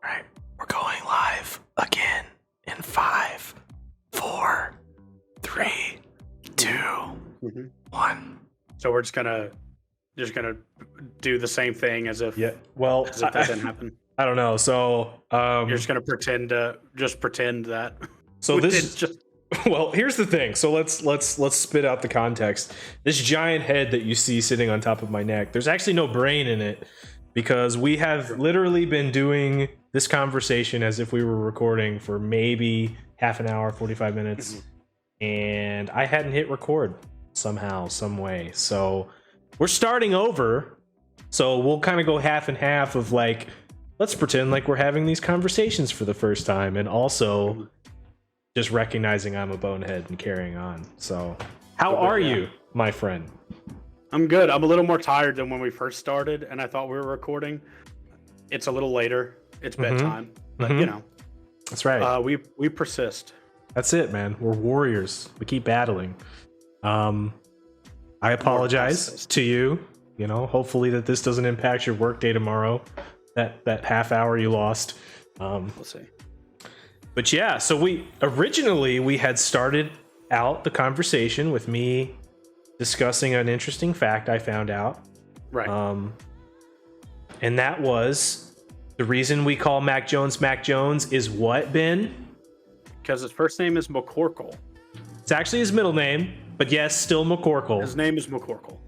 Right. We're going live again in 5, 4, 3, 2, 1. So we're just gonna do the same thing as if Well, as if that didn't happen. I don't know. So You're just gonna pretend that. so this is just well, here's the thing. So let's spit out the context. This giant head that you see sitting on top of my neck, there's actually no brain in it because we have literally been doing this conversation as if we were recording for maybe half an hour, 45 minutes, and I hadn't hit record somehow, some way. So we're starting over. So we'll kind of go half and half of like, let's pretend like we're having these conversations for the first time, and also just recognizing I'm a bonehead and carrying on. So how are you, my friend? I'm good. I'm a little more tired than when we first started, and I thought we were recording. It's a little later. It's bedtime, but you know, That's right. we persist. That's it, man. We're warriors. We keep battling. I apologize to you. You know, hopefully that this doesn't impact your work day tomorrow. That half hour you lost. We'll see. But yeah, so we had started out the conversation with me discussing an interesting fact I found out. Right. And that was the reason we call Mac Jones is what, Ben? Because his first name is McCorkle. It's actually his middle name, but yes, still McCorkle. His name is McCorkle.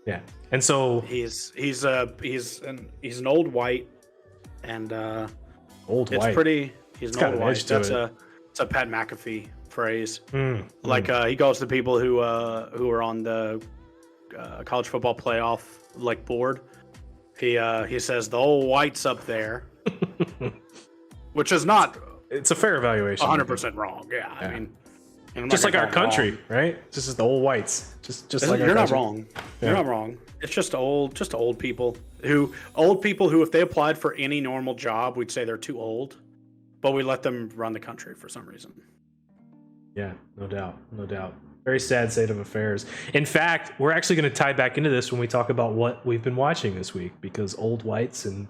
Yeah. And so he's an old white, and old it's white. pretty. He's an old white. That's it. It's a Pat McAfee phrase. Like he goes to people who are on the college football playoff board. He says the old white's up there, which is not. It's a fair evaluation. 100% wrong. Yeah, I mean, just like our country, right? This is the old whites. Just like you're not wrong. Yeah. You're not wrong. It's just old people who if they applied for any normal job, we'd say they're too old, but we let them run the country for some reason. Yeah, no doubt. Very sad state of affairs. In fact, we're actually going to tie back into this when we talk about what we've been watching this week, because old whites and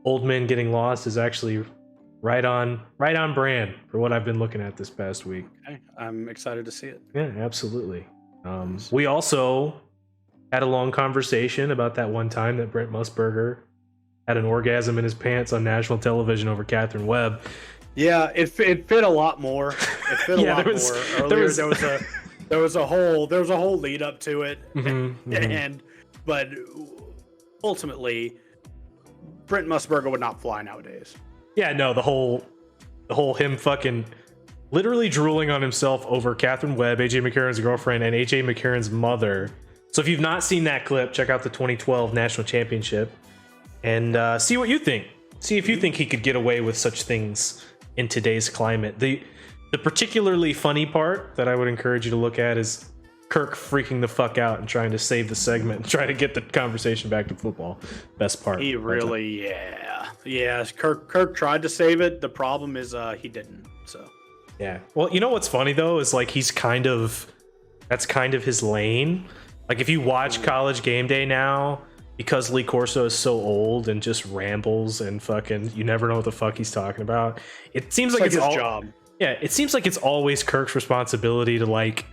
old men getting lost is actually right on brand for what I've been looking at this past week. Okay. I'm excited to see it. Yeah, absolutely. We also had a long conversation about that one time that Brent Musburger had an orgasm in his pants on national television over Catherine Webb. Yeah, it fit a lot more. It fit a lot more. Earlier there was a whole lead up to it, but ultimately, Brent Musburger would not fly nowadays. Yeah, no, the whole him fucking literally drooling on himself over Catherine Webb, AJ McCarron's girlfriend, and AJ McCarron's mother. So if you've not seen that clip, check out the 2012 National Championship and see what you think. See if you think he could get away with such things in today's climate. The particularly funny part that I would encourage you to look at is Kirk freaking the fuck out and trying to save the segment and try to get the conversation back to football. Best part. He really, yeah. Kirk tried to save it. The problem is he didn't. So yeah. Well, you know what's funny though is like that's kind of his lane. Like if you watch College Game Day now, because Lee Corso is so old and just rambles and fucking, you never know what the fuck he's talking about. It seems like it's his job. Yeah, it seems like it's always Kirk's responsibility to like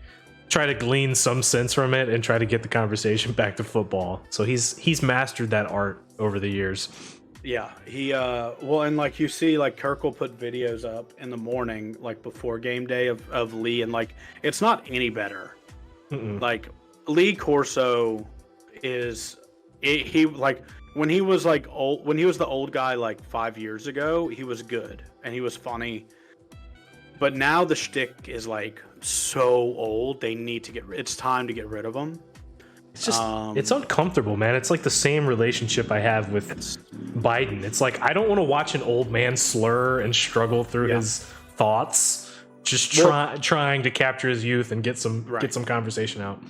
try to glean some sense from it and try to get the conversation back to football. So he's mastered that art over the years. Yeah, he and like you see, like Kirk will put videos up in the morning, like before game day of Lee, and like it's not any better. Like Lee Corso he like when he was like old, when he was the old guy like 5 years ago, he was good and he was funny. But now the shtick is like so old, they need to it's time to get rid of him. It's just, it's uncomfortable, man. It's like the same relationship I have with Biden. It's like, I don't want to watch an old man slur and struggle through his thoughts, just trying to capture his youth and get some conversation out.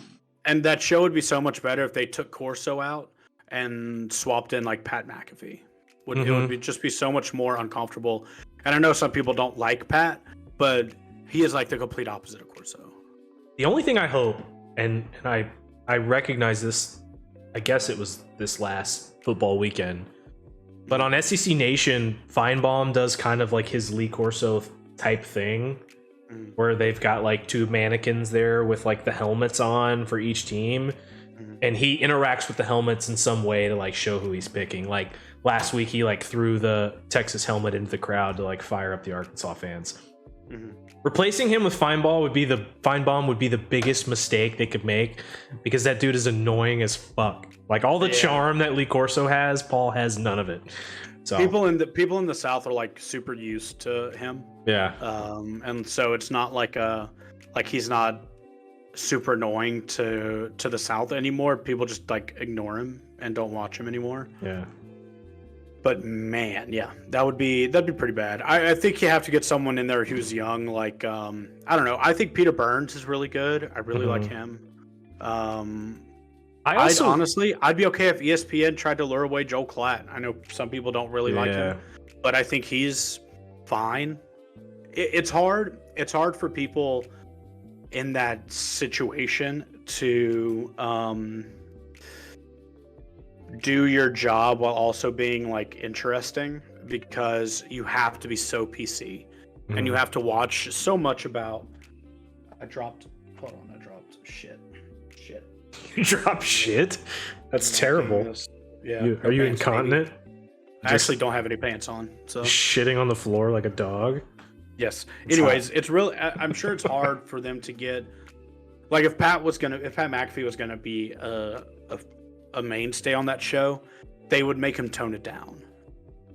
And that show would be so much better if they took Corso out and swapped in like Pat McAfee. It would just be so much more uncomfortable. And I know some people don't like Pat, but he is like the complete opposite of Corso. The only thing I hope, and I recognize this, I guess it was this last football weekend, But on SEC Nation, Feinbaum does kind of like his Lee Corso type thing, where they've got like 2 mannequins there with like the helmets on for each team, and he interacts with the helmets in some way to like show who he's picking. Like last week, he like threw the Texas helmet into the crowd to like fire up the Arkansas fans. Replacing him with Feinbaum would be the biggest mistake they could make, because that dude is annoying as fuck. Like all the charm that Lee Corso has, Paul has none of it. So people in the South are like super used to him. Yeah. And so it's not like he's not super annoying to the South anymore. People just like ignore him and don't watch him anymore. Yeah. But man, yeah, that'd be pretty bad. I think you have to get someone in there who's young. Like I don't know. I think Peter Burns is really good. I really like him. I'd be okay if ESPN tried to lure away Joel Klatt. I know some people don't really like him, but I think he's fine. It's hard. It's hard for people in that situation to do your job while also being like interesting, because you have to be so PC and you have to watch so much about. I dropped shit. You drop shit? That's terrible. Yeah. Are you incontinent? I actually don't have any pants on, so shitting on the floor like a dog. Yes. Anyways, it's really. I'm sure it's hard for them to get. Like if Pat McAfee was gonna be a mainstay on that show, they would make him tone it down,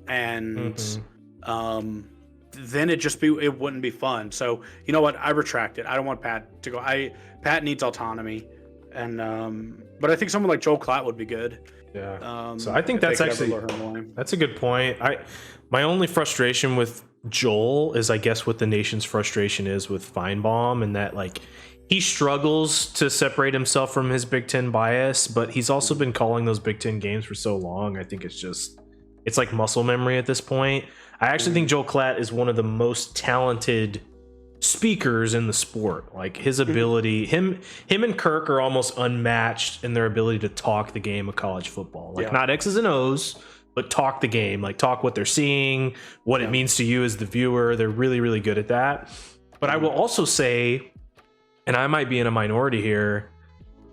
and then it wouldn't be fun. So you know what? I retract it. I don't want Pat to go. Pat needs autonomy, and but I think someone like Joel Klatt would be good. Yeah. So I think that's a good point. My only frustration with Joel is, I guess, what the nation's frustration is with Feinbaum, and that like he struggles to separate himself from his Big Ten bias, but he's also been calling those Big Ten games for so long. I think it's like muscle memory at this point. I actually think Joel Klatt is one of the most talented speakers in the sport. Like his ability, him and Kirk are almost unmatched in their ability to talk the game of college football. Like not X's and O's, but talk the game, like talk what they're seeing, what it means to you as the viewer. They're really, really good at that. But I will also say, and I might be in a minority here,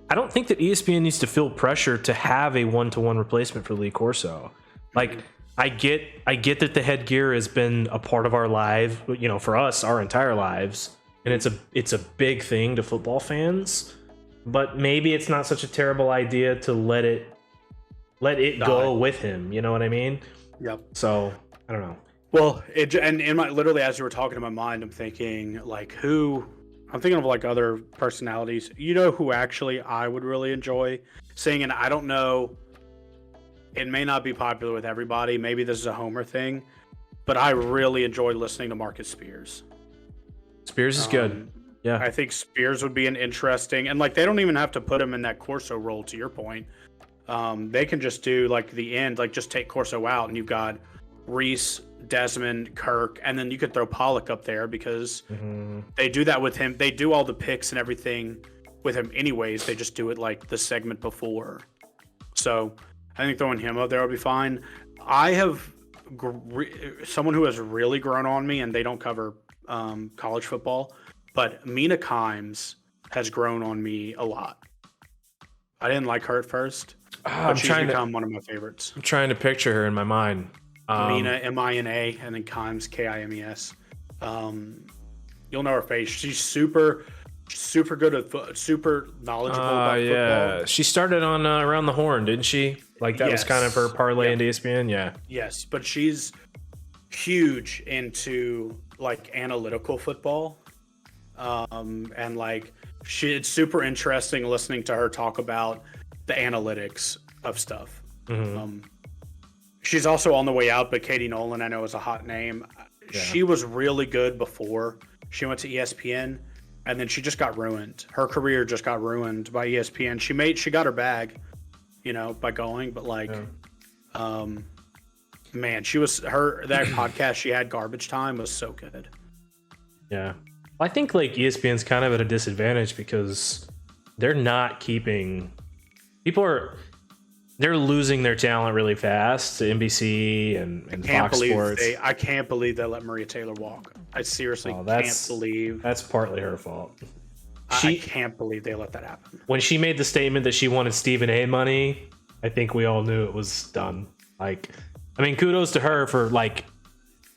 I don't think that ESPN needs to feel pressure to have a one-to-one replacement for Lee Corso. Like, I get that the headgear has been a part of our life, for us, our entire lives, and it's a big thing to football fans. But maybe it's not such a terrible idea to let it go with him. You know what I mean? Yep. So I don't know. Well, literally as you were talking in my mind, I'm thinking like I'm thinking of like other personalities. You know who actually I would really enjoy seeing, and I don't know, it may not be popular with everybody. Maybe this is a Homer thing, but I really enjoy listening to Marcus Spears. Spears is good. Yeah. I think Spears would be an interesting, and like they don't even have to put him in that Corso role, to your point. They can just do like the end, like just take Corso out, and you've got Reese, Desmond, Kirk, and then you could throw Pollock up there because they do that with him. They do all the picks and everything with him anyways. They just do it like the segment before. So I think throwing him up there would be fine. I have someone who has really grown on me, and they don't cover college football, but Mina Kimes has grown on me a lot. I didn't like her at first, but she's become one of my favorites. I'm trying to picture her in my mind. Mina, M-I-N-A, and then Kimes, K-I-M-E-S. You'll know her face. She's super good at super knowledgeable about football. She started on Around the Horn, didn't she? Like that was kind of her parlay into ESPN. Yeah. Yes, but she's huge into like analytical football, and like it's super interesting listening to her talk about the analytics of stuff. She's also on the way out, but Katie Nolan, I know, is a hot name. Yeah. She was really good before she went to ESPN, and then she just got ruined. Her career just got ruined by ESPN. She got her bag, by going, but like, man, that podcast she had, Garbage Time, was so good. Yeah. I think like ESPN's kind of at a disadvantage because they're not keeping they're losing their talent really fast to NBC and Fox Sports. I can't believe they let Maria Taylor walk. I seriously can't believe. That's partly her fault. I can't believe they let that happen. When she made the statement that she wanted Stephen A money, I think we all knew it was done. Like, I mean, kudos to her for like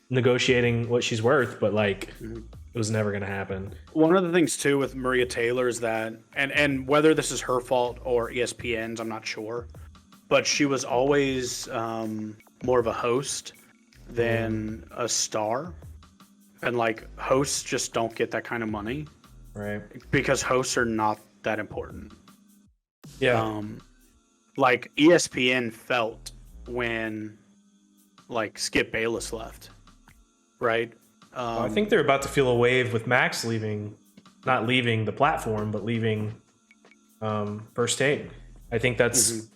negotiating what she's worth, but like it was never going to happen. One of the things too with Maria Taylor is that, and whether this is her fault or ESPN's, I'm not sure, but she was always more of a host than a star, and like hosts just don't get that kind of money, right? Because hosts are not that important. Yeah. Like ESPN felt when like Skip Bayless left, right? I think they're about to feel a wave with Max leaving, not leaving the platform, but leaving First Take. I think that's,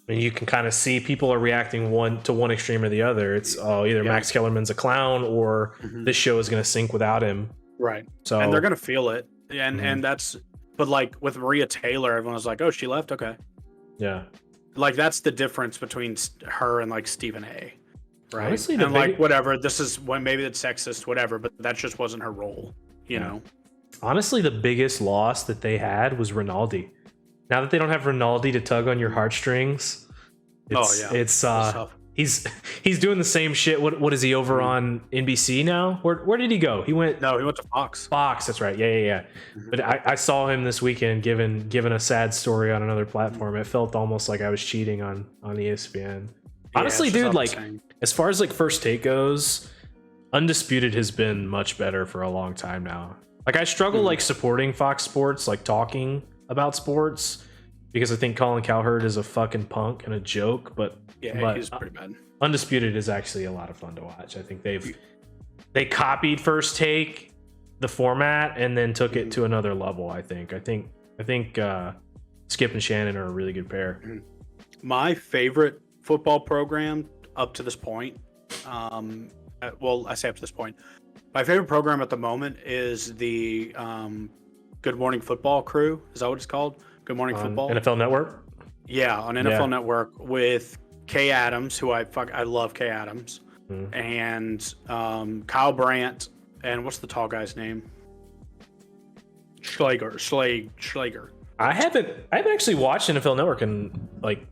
I mean, you can kind of see people are reacting one extreme or the other. It's either Max Kellerman's a clown or this show is going to sink without him. Right. So, and they're going to feel it. And that's, but like with Maria Taylor, everyone was like, oh, she left? Okay. Yeah. Like that's the difference between her and like Stephen A. Right. Honestly, and like whatever, this is when maybe it's sexist, whatever, but that just wasn't her role, you know. Honestly, the biggest loss that they had was Rinaldi. Now that they don't have Rinaldi to tug on your heartstrings, it's tough. He's doing the same shit. What is he over on NBC now? Where did he go? He went to Fox. Fox, that's right. Yeah. But I saw him this weekend giving a sad story on another platform. It felt almost like I was cheating on ESPN. Honestly, dude, like as far as like First Take goes, Undisputed has been much better for a long time now. Like I struggle like supporting Fox Sports, like talking about sports, because I think Colin Cowherd is a fucking punk and a joke, but he's pretty bad. Undisputed is actually a lot of fun to watch. I think they copied First Take, the format, and then took it to another level. I think Skip and Shannon are a really good pair. My favorite football program up to this point, well, I say up to this point, my favorite program at the moment is the Good Morning Football Crew. Is that what it's called? Good Morning Football. NFL Network? Yeah, on NFL Network with Kay Adams, who I love Kay Adams, and Kyle Brandt, and what's the tall guy's name? Schlager. I haven't actually watched NFL Network in like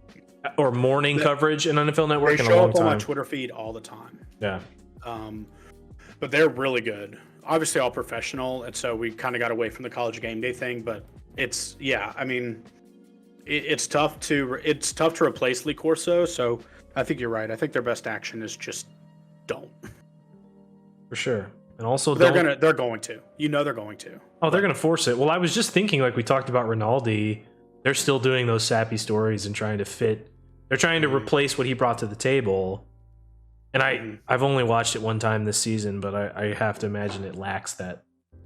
or morning coverage in NFL Network in a long time. They show up on my Twitter feed all the time. Yeah. But they're really good. Obviously all professional, and so we kind of got away from the college game day thing, but it's I mean it's tough to replace Lee Corso, so I think you're right. I think their best action is just don't. For sure. And also they're going to. You know they're going to. Oh, they're going to force it. Well, I was just thinking, like we talked about Rinaldi, they're still doing those sappy stories and trying to fit. They're trying to replace what he brought to the table. And I've only watched it one time this season, but I have to imagine it lacks that. I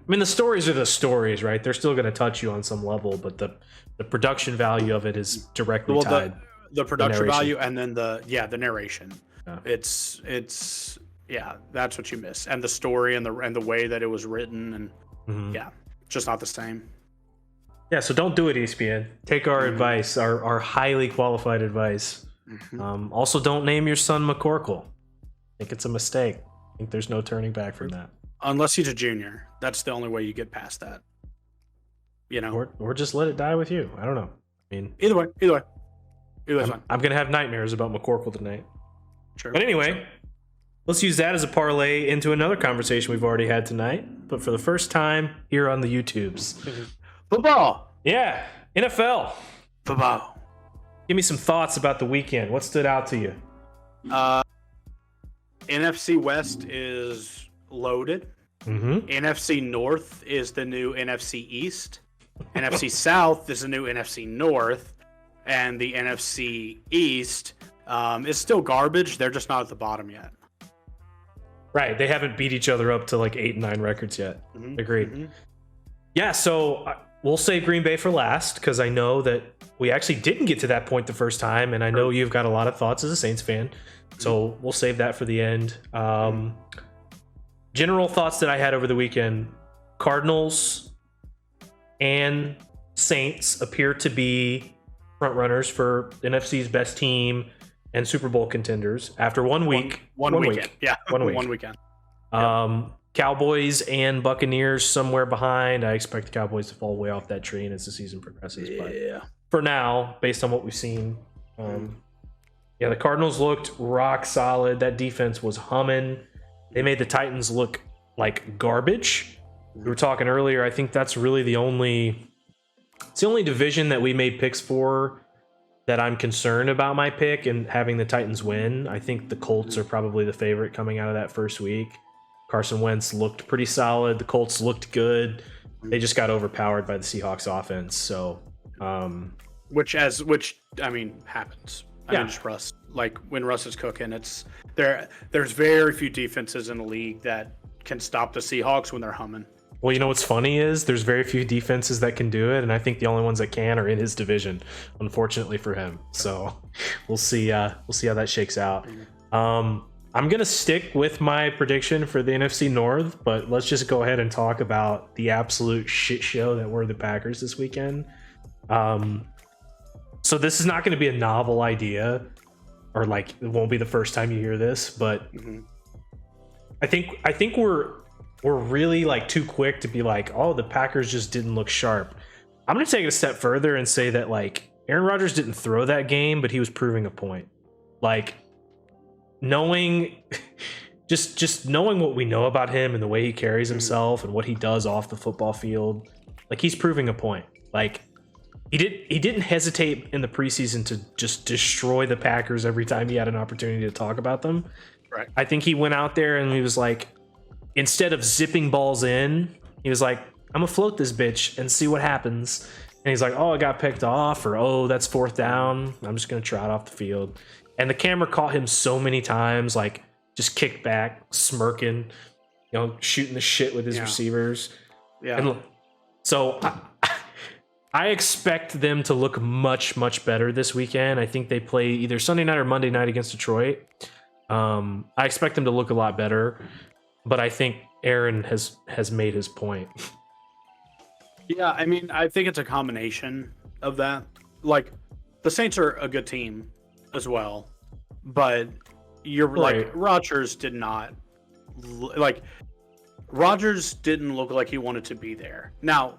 mean, the stories are the stories, right? They're still going to touch you on some level, but the production value of it is directly tied. The production value and then the narration. Yeah. It's that's what you miss, and the story and the way that it was written, and just not the same. Yeah, so don't do it, ESPN. Take our advice, our highly qualified advice. Also, don't name your son McCorkle. I think it's a mistake. I think there's no turning back from that. Unless he's a junior. That's the only way you get past that. You know? Or just let it die with you. I don't know. I mean, Either way. I'm going to have nightmares about McCorkle tonight. Sure. But anyway, let's use that as a parlay into another conversation we've already had tonight, but for the first time here on the YouTubes. Football. Yeah, NFL. Football. Give me some thoughts about the weekend. What stood out to you? NFC West is loaded. NFC North is the new NFC East. NFC South is the new NFC North. And the NFC East is still garbage. They're just not at the bottom yet. Right. They haven't beat each other up to like 8 and 9 records yet. Agreed. Yeah, so we'll save Green Bay for last because I know that we actually didn't get to that point the first time, and I know you've got a lot of thoughts as a Saints fan, so we'll save that for the end. General thoughts that I had over the weekend: Cardinals and Saints appear to be front runners for NFC's best team and Super Bowl contenders after 1 week. One weekend. Yeah. 1 week. 1 weekend. Cowboys and Buccaneers somewhere behind. I expect the Cowboys to fall way off that train as the season progresses. Yeah. But for now, based on what we've seen, the Cardinals looked rock solid. That defense was humming. They made the Titans look like garbage. We were talking earlier. I think that's really the only division that we made picks for that I'm concerned about my pick and having the Titans win. I think the Colts are probably the favorite coming out of that first week. Carson Wentz looked pretty solid. The Colts looked good. They just got overpowered by the Seahawks offense. So, which I mean happens. I mean, just Russ. Like when Russ is cooking, there's very few defenses in the league that can stop the Seahawks when they're humming. Well, you know what's funny is there's very few defenses that can do it, and I think the only ones that can are in his division, unfortunately for him. So we'll see how that shakes out. I'm gonna stick with my prediction for the NFC North, but let's just go ahead and talk about the absolute shit show that were the Packers this weekend. So this is not going to be a novel idea, or like it won't be the first time you hear this, but I think we're really like too quick to be like, oh, the Packers just didn't look sharp. I'm going to take it a step further and say that like Aaron Rodgers didn't throw that game, but he was proving a point. Like knowing just knowing what we know about him and the way he carries himself and what he does off the football field, like he's proving a point. Like he didn't hesitate in the preseason to just destroy the Packers every time he had an opportunity to talk about them. Right. I think he went out there and he was like, instead of zipping balls in, he was like, I'm gonna float this bitch and see what happens. And he's like, oh, I got picked off, or oh, that's 4th down. I'm just gonna trot off the field. And the camera caught him so many times, like just kicked back, smirking, shooting the shit with his receivers. Yeah. And so I expect them to look much, much better this weekend. I think they play either Sunday night or Monday night against Detroit. I expect them to look a lot better, but I think Aaron has made his point. Yeah, I mean, I think it's a combination of that. Like, the Saints are a good team as well, but you're Right. like Rodgers didn't look like he wanted to be there. Now,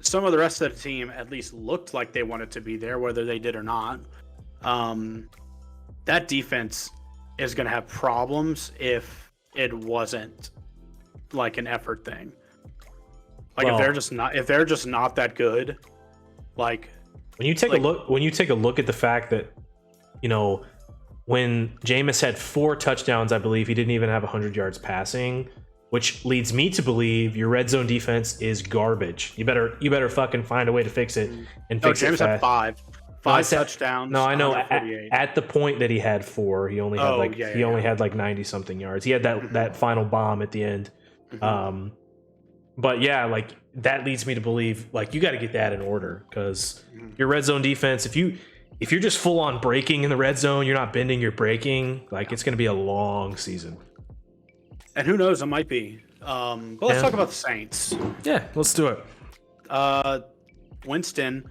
some of the rest of the team at least looked like they wanted to be there, whether they did or not. That defense is going to have problems if it wasn't like an effort thing. Like if they're just not that good, like when you take a look at the fact that, when Jameis had 4 touchdowns, I believe he didn't even have 100 yards passing, which leads me to believe your red zone defense is garbage. You better fucking find a way to fix it and fix it Jameis fast. had five touchdowns. No, I know. At the point that he had 4, he only had like 90 something yards. He had that final bomb at the end. But yeah, like that leads me to believe like you got to get that in order, because your red zone defense, if you're just full on breaking in the red zone, you're not bending, you're breaking. Like it's going to be a long season. And who knows, it might be. But let's talk about the Saints. Yeah, let's do it. Winston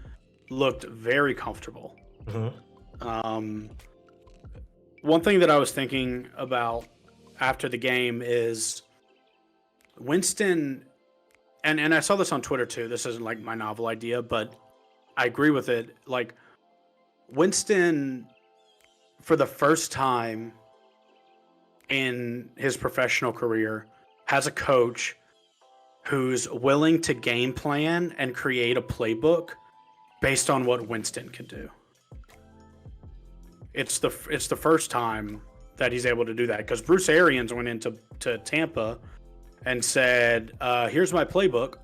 looked very comfortable. One thing that I was thinking about after the game is Winston, and I saw this on Twitter too. This isn't like my novel idea, but I agree with it. Like Winston, for the first time in his professional career, has a coach who's willing to game plan and create a playbook based on what Winston can do. It's the first time that he's able to do that, because Bruce Arians went into Tampa and said, here's my playbook.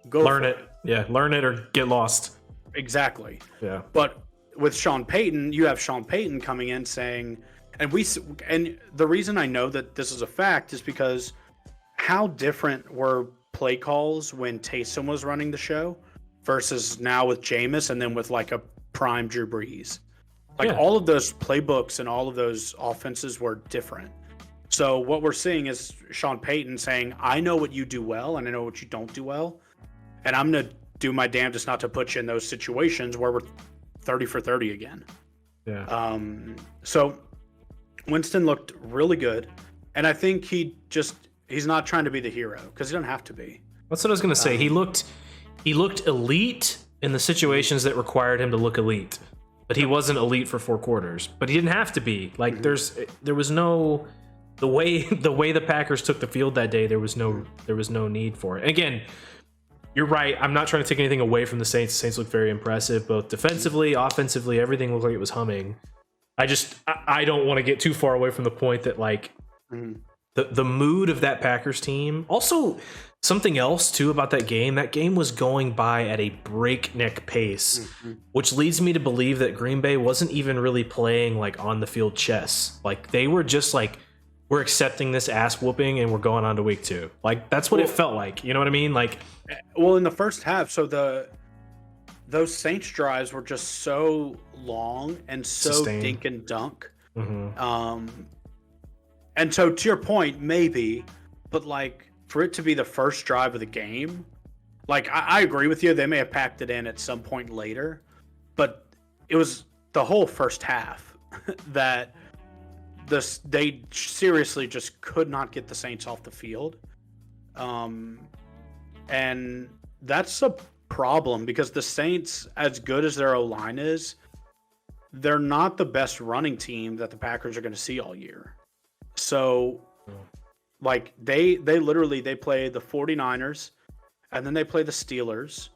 Go learn it. Yeah, learn it or get lost. Exactly. Yeah. But with Sean Payton, you have Sean Payton coming in saying, and the reason I know that this is a fact is because how different were play calls when Taysom was running the show versus now with Jameis and then with like a prime Drew Brees. Like all of those playbooks and all of those offenses were different. So what we're seeing is Sean Payton saying, I know what you do well and I know what you don't do well. And I'm going to do my damnedest not to put you in those situations where we're 30 for 30 again. Yeah. So Winston looked really good, and I think he's not trying to be the hero because he doesn't have to be. That's what I was going to say. He looked elite in the situations that required him to look elite, but he wasn't elite for 4 quarters. But he didn't have to be. Like there was no the way the Packers took the field that day. There was no need for it. And again, you're right. I'm not trying to take anything away from the Saints. The Saints looked very impressive, both defensively, offensively. Everything looked like it was humming. I don't want to get too far away from the point that like the mood of that Packers team. Also, something else too about that game was going by at a breakneck pace, which leads me to believe that Green Bay wasn't even really playing like on the field chess. Like they were just like, we're accepting this ass whooping and we're going on to week 2. Like that's what it felt like. You know what I mean? Like, well, in the first half, so those Saints drives were just so long and so sustained. dink and dunk. And so to your point, maybe, but like for it to be the first drive of the game, like I agree with you. They may have packed it in at some point later, but it was the whole first half that they seriously just could not get the Saints off the field. And that's a problem because the Saints, as good as their O-line is, they're not the best running team that the Packers are going to see all year. So like they play the 49ers, and then they play the Steelers,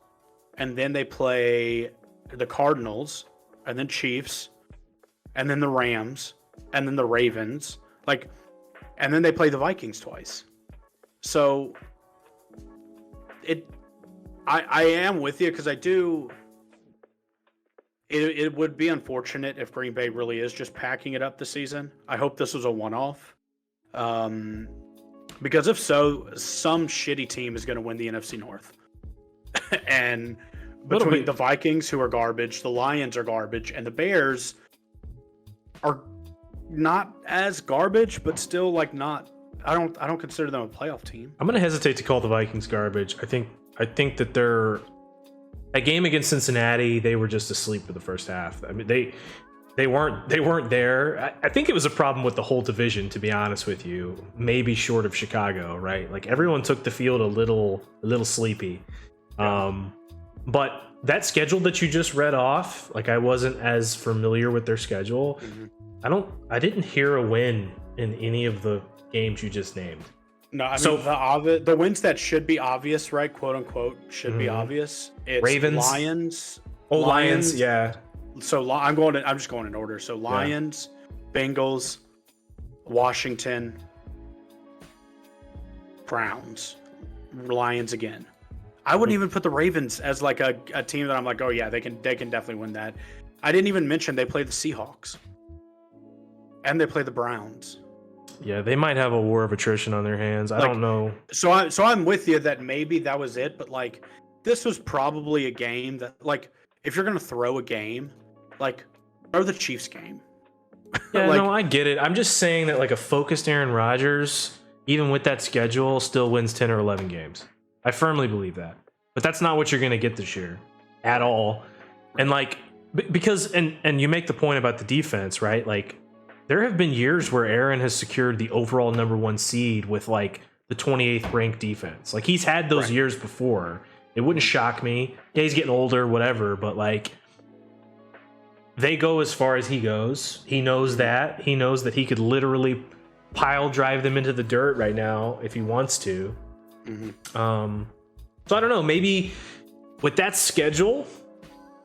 and then they play the Cardinals, and then Chiefs, and then the Rams, and then the Ravens, like, and then they play the Vikings twice. So I am with you because I do. It would be unfortunate if Green Bay really is just packing it up this season. I hope this was a one-off. Because if so, some shitty team is going to win the NFC North. And between the Vikings, who are garbage, the Lions are garbage, and the Bears are not as garbage, but still like not. I don't consider them a playoff team. I'm going to hesitate to call the Vikings garbage. I think that they're a game against Cincinnati. They were just asleep for the first half. I mean, they weren't there. I think it was a problem with the whole division, to be honest with you. Maybe short of Chicago, right? Like everyone took the field a little sleepy. But that schedule that you just read off, like I wasn't as familiar with their schedule. I didn't hear a win in any of the games you just named. No, I mean the wins that should be obvious, right? "Quote unquote" should be obvious. It's Ravens, Lions. Lions, yeah. So I'm just going in order. So Lions, Bengals, Washington, Browns, Lions again. I wouldn't even put the Ravens as like a team that I'm like, oh yeah, they can definitely win that. I didn't even mention they play the Seahawks, and they play the Browns. Yeah, they might have a war of attrition on their hands. I don't know. So I'm with you that maybe that was it, but like this was probably a game that, like, if you're gonna throw a game, like throw the Chiefs game. Yeah, no, I get it. I'm just saying that like a focused Aaron Rodgers, even with that schedule, still wins 10 or 11 games. I firmly believe that. But that's not what you're gonna get this year at all. And like because and you make the point about the defense, right? Like there have been years where Aaron has secured the overall number 1 seed with like the 28th ranked defense. Like he's had those years before. It wouldn't shock me. Yeah, he's getting older, whatever, but like they go as far as he goes. He knows that. He knows that he could literally pile drive them into the dirt right now if he wants to. So I don't know, maybe with that schedule,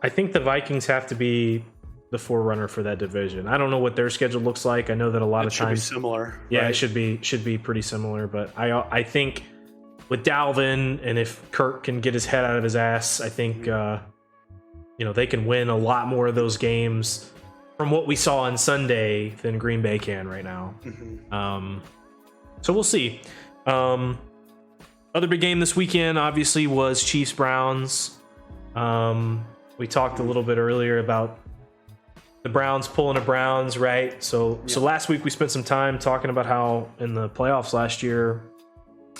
I think the Vikings have to be the forerunner for that division. I don't know what their schedule looks like. I know that a lot of times should be similar. Yeah, right? it should be pretty similar. But I think with Dalvin, and if Kirk can get his head out of his ass, I think they can win a lot more of those games from what we saw on Sunday than Green Bay can right now. So we'll see. Other big game this weekend obviously was Chiefs Browns. We talked a little bit earlier about the Browns pulling a Browns, right? So last week we spent some time talking about how in the playoffs last year,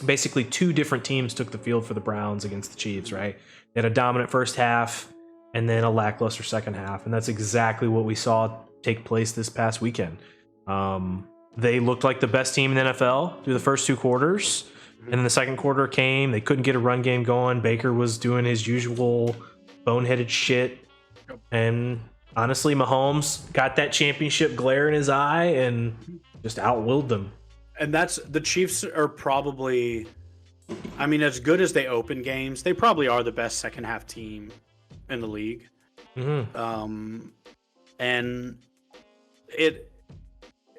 basically 2 different teams took the field for the Browns against the Chiefs, right? They had a dominant first half, and then a lackluster second half. And that's exactly what we saw take place this past weekend. They looked like the best team in the NFL through the first 2 quarters. And then the second quarter came. They couldn't get a run game going. Baker was doing his usual boneheaded shit. And honestly, Mahomes got that championship glare in his eye and just outwilled them. And the Chiefs are probably, I mean, as good as they open games, they probably are the best second half team in the league. Mm-hmm. And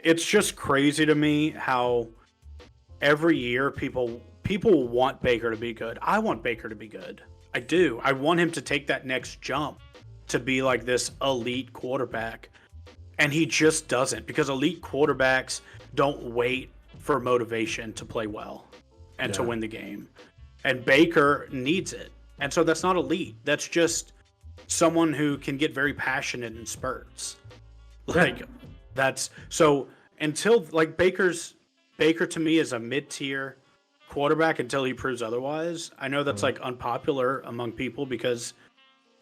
it's just crazy to me how every year people want Baker to be good. I want Baker to be good. I do. I want him to take that next jump to be like this elite quarterback. And he just doesn't, because elite quarterbacks don't wait for motivation to play well and to win the game. And Baker needs it. And so that's not elite. That's just someone who can get very passionate in spurts. Like that's so until like Baker to me is a mid-tier quarterback until he proves otherwise. I know that's like unpopular among people because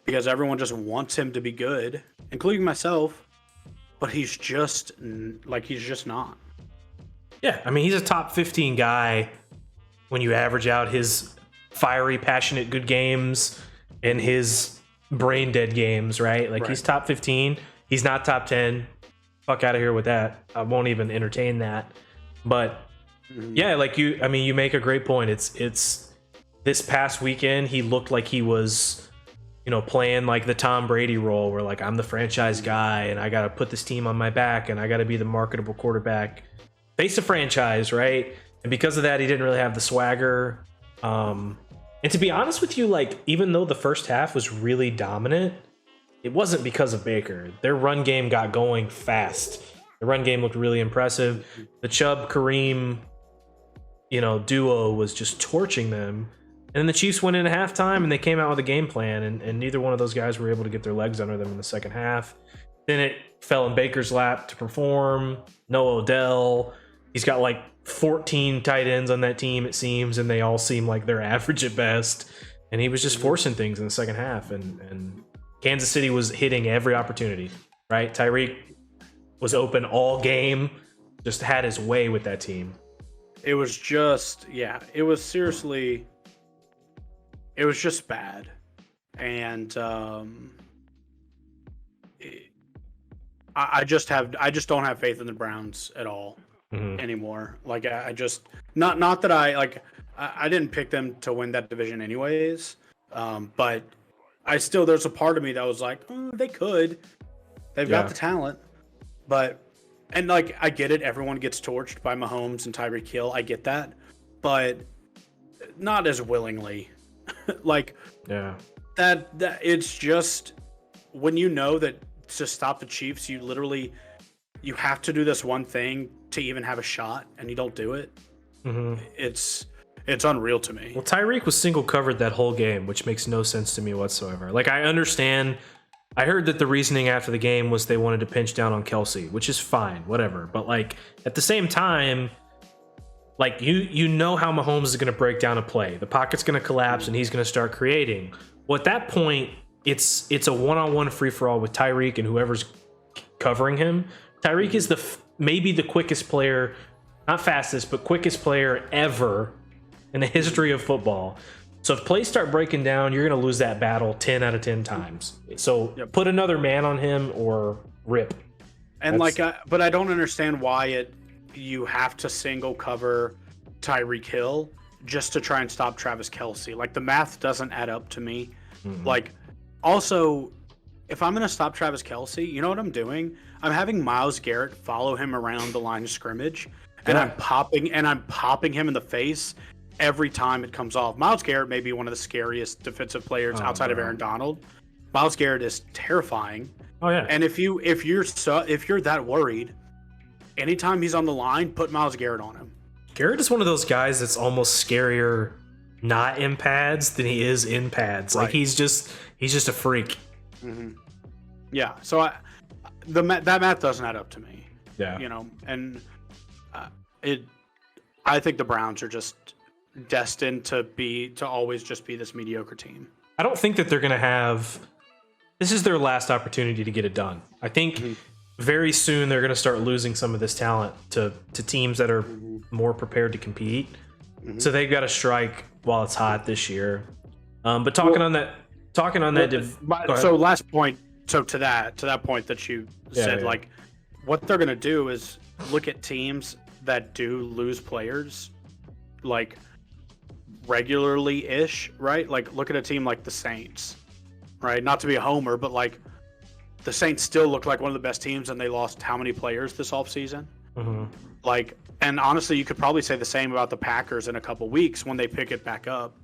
everyone just wants him to be good, including myself, but he's just not. Yeah, I mean, he's a top 15 guy when you average out his fiery, passionate, good games and his brain dead games, right? Like he's top 15. He's not top 10. Fuck out of here with that. I won't even entertain that. But yeah, like you make a great point. It's this past weekend, he looked like he was, playing like the Tom Brady role where like I'm the franchise guy and I got to put this team on my back and I got to be the marketable quarterback. Face a franchise, right? And because of that, he didn't really have the swagger. And to be honest with you, like even though the first half was really dominant, it wasn't because of Baker. Their run game got going fast. The run game looked really impressive. The Chubb-Kareem, duo was just torching them. And then the Chiefs went into halftime and they came out with a game plan, and neither one of those guys were able to get their legs under them in the second half. Then it fell in Baker's lap to perform. No Odell. He's got like 14 tight ends on that team, it seems, and they all seem like they're average at best. And he was just forcing things in the second half, and Kansas City was hitting every opportunity, right? Tyreek was open all game, just had his way with that team. It was just, it was seriously, it was just bad. And I just don't have faith in the Browns at all anymore. Like I just, not that I didn't pick them to win that division anyways. But there's a part of me that was like, they could. They've got the talent. But, and like, I get it. Everyone gets torched by Mahomes and Tyreek Hill. I get that. But not as willingly. That it's just, when you know that to stop the Chiefs, you have to do this one thing to even have a shot, and you don't do it. It's unreal to me. Well, Tyreek was single covered that whole game, which makes no sense to me whatsoever. Like, I understand. I heard that the reasoning after the game was they wanted to pinch down on Kelsey, which is fine, whatever. But like at the same time, like you know how Mahomes is going to break down a play. The pocket's going to collapse and he's going to start creating. Well, at that point, it's a one-on-one free-for-all with Tyreek and whoever's covering him. Tyreek is maybe the quickest player, not fastest, but quickest player ever in the history of football. So if plays start breaking down, you're going to lose that battle 10 out of 10 times. So put another man on him or rip. And but I don't understand why you have to single cover Tyreek Hill just to try and stop Travis Kelce. Like, the math doesn't add up to me. Like, also, if I'm going to stop Travis Kelce, you know what I'm doing? I'm having Myles Garrett follow him around the line of scrimmage, and I'm popping him in the face every time it comes off. Myles Garrett may be one of the scariest defensive players outside of Aaron Donald. Myles Garrett is terrifying. Oh yeah. And if you're that worried, anytime he's on the line, put Myles Garrett on him. Garrett is one of those guys that's almost scarier not in pads than he is in pads. Like he's just a freak. Yeah. So that math doesn't add up to me. Yeah. And I think the Browns are just destined to always just be this mediocre team. I don't think that they're going to have this is their last opportunity to get it done. I think very soon they're going to start losing some of this talent to teams that are more prepared to compete. So they've got to strike while it's hot this year. But talking on that. So last point. So to that point that you said, like, what they're gonna do is look at teams that do lose players, like regularly-ish, right? Like, look at a team like the Saints, right? Not to be a homer, but like the Saints still look like one of the best teams, and they lost how many players this offseason? Like, and honestly, you could probably say the same about the Packers in a couple weeks when they pick it back up.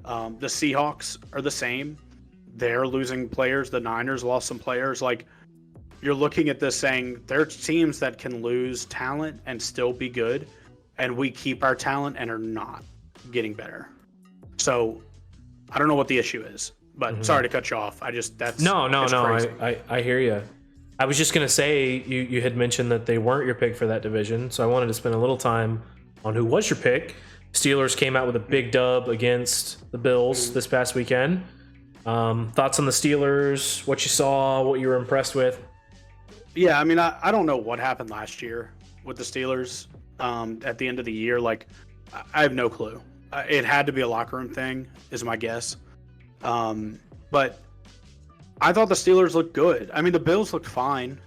The Seahawks are the same. They're losing players. The Niners lost some players. Like, you're looking at this saying there's teams that can lose talent and still be good, and we keep our talent and are not getting better. So I don't know what the issue is, but sorry to cut you off. I just no. I hear you. I was just gonna say you had mentioned that they weren't your pick for that division, so I wanted to spend a little time on who was your pick. Steelers came out with a big dub against the Bills this past weekend. Thoughts on the Steelers, what you saw, what you were impressed with? Yeah, I mean, I don't know what happened last year with the Steelers at the end of the year. Like, I have no clue. It had to be a locker room thing, is my guess. But I thought the Steelers looked good. I mean, the Bills looked fine.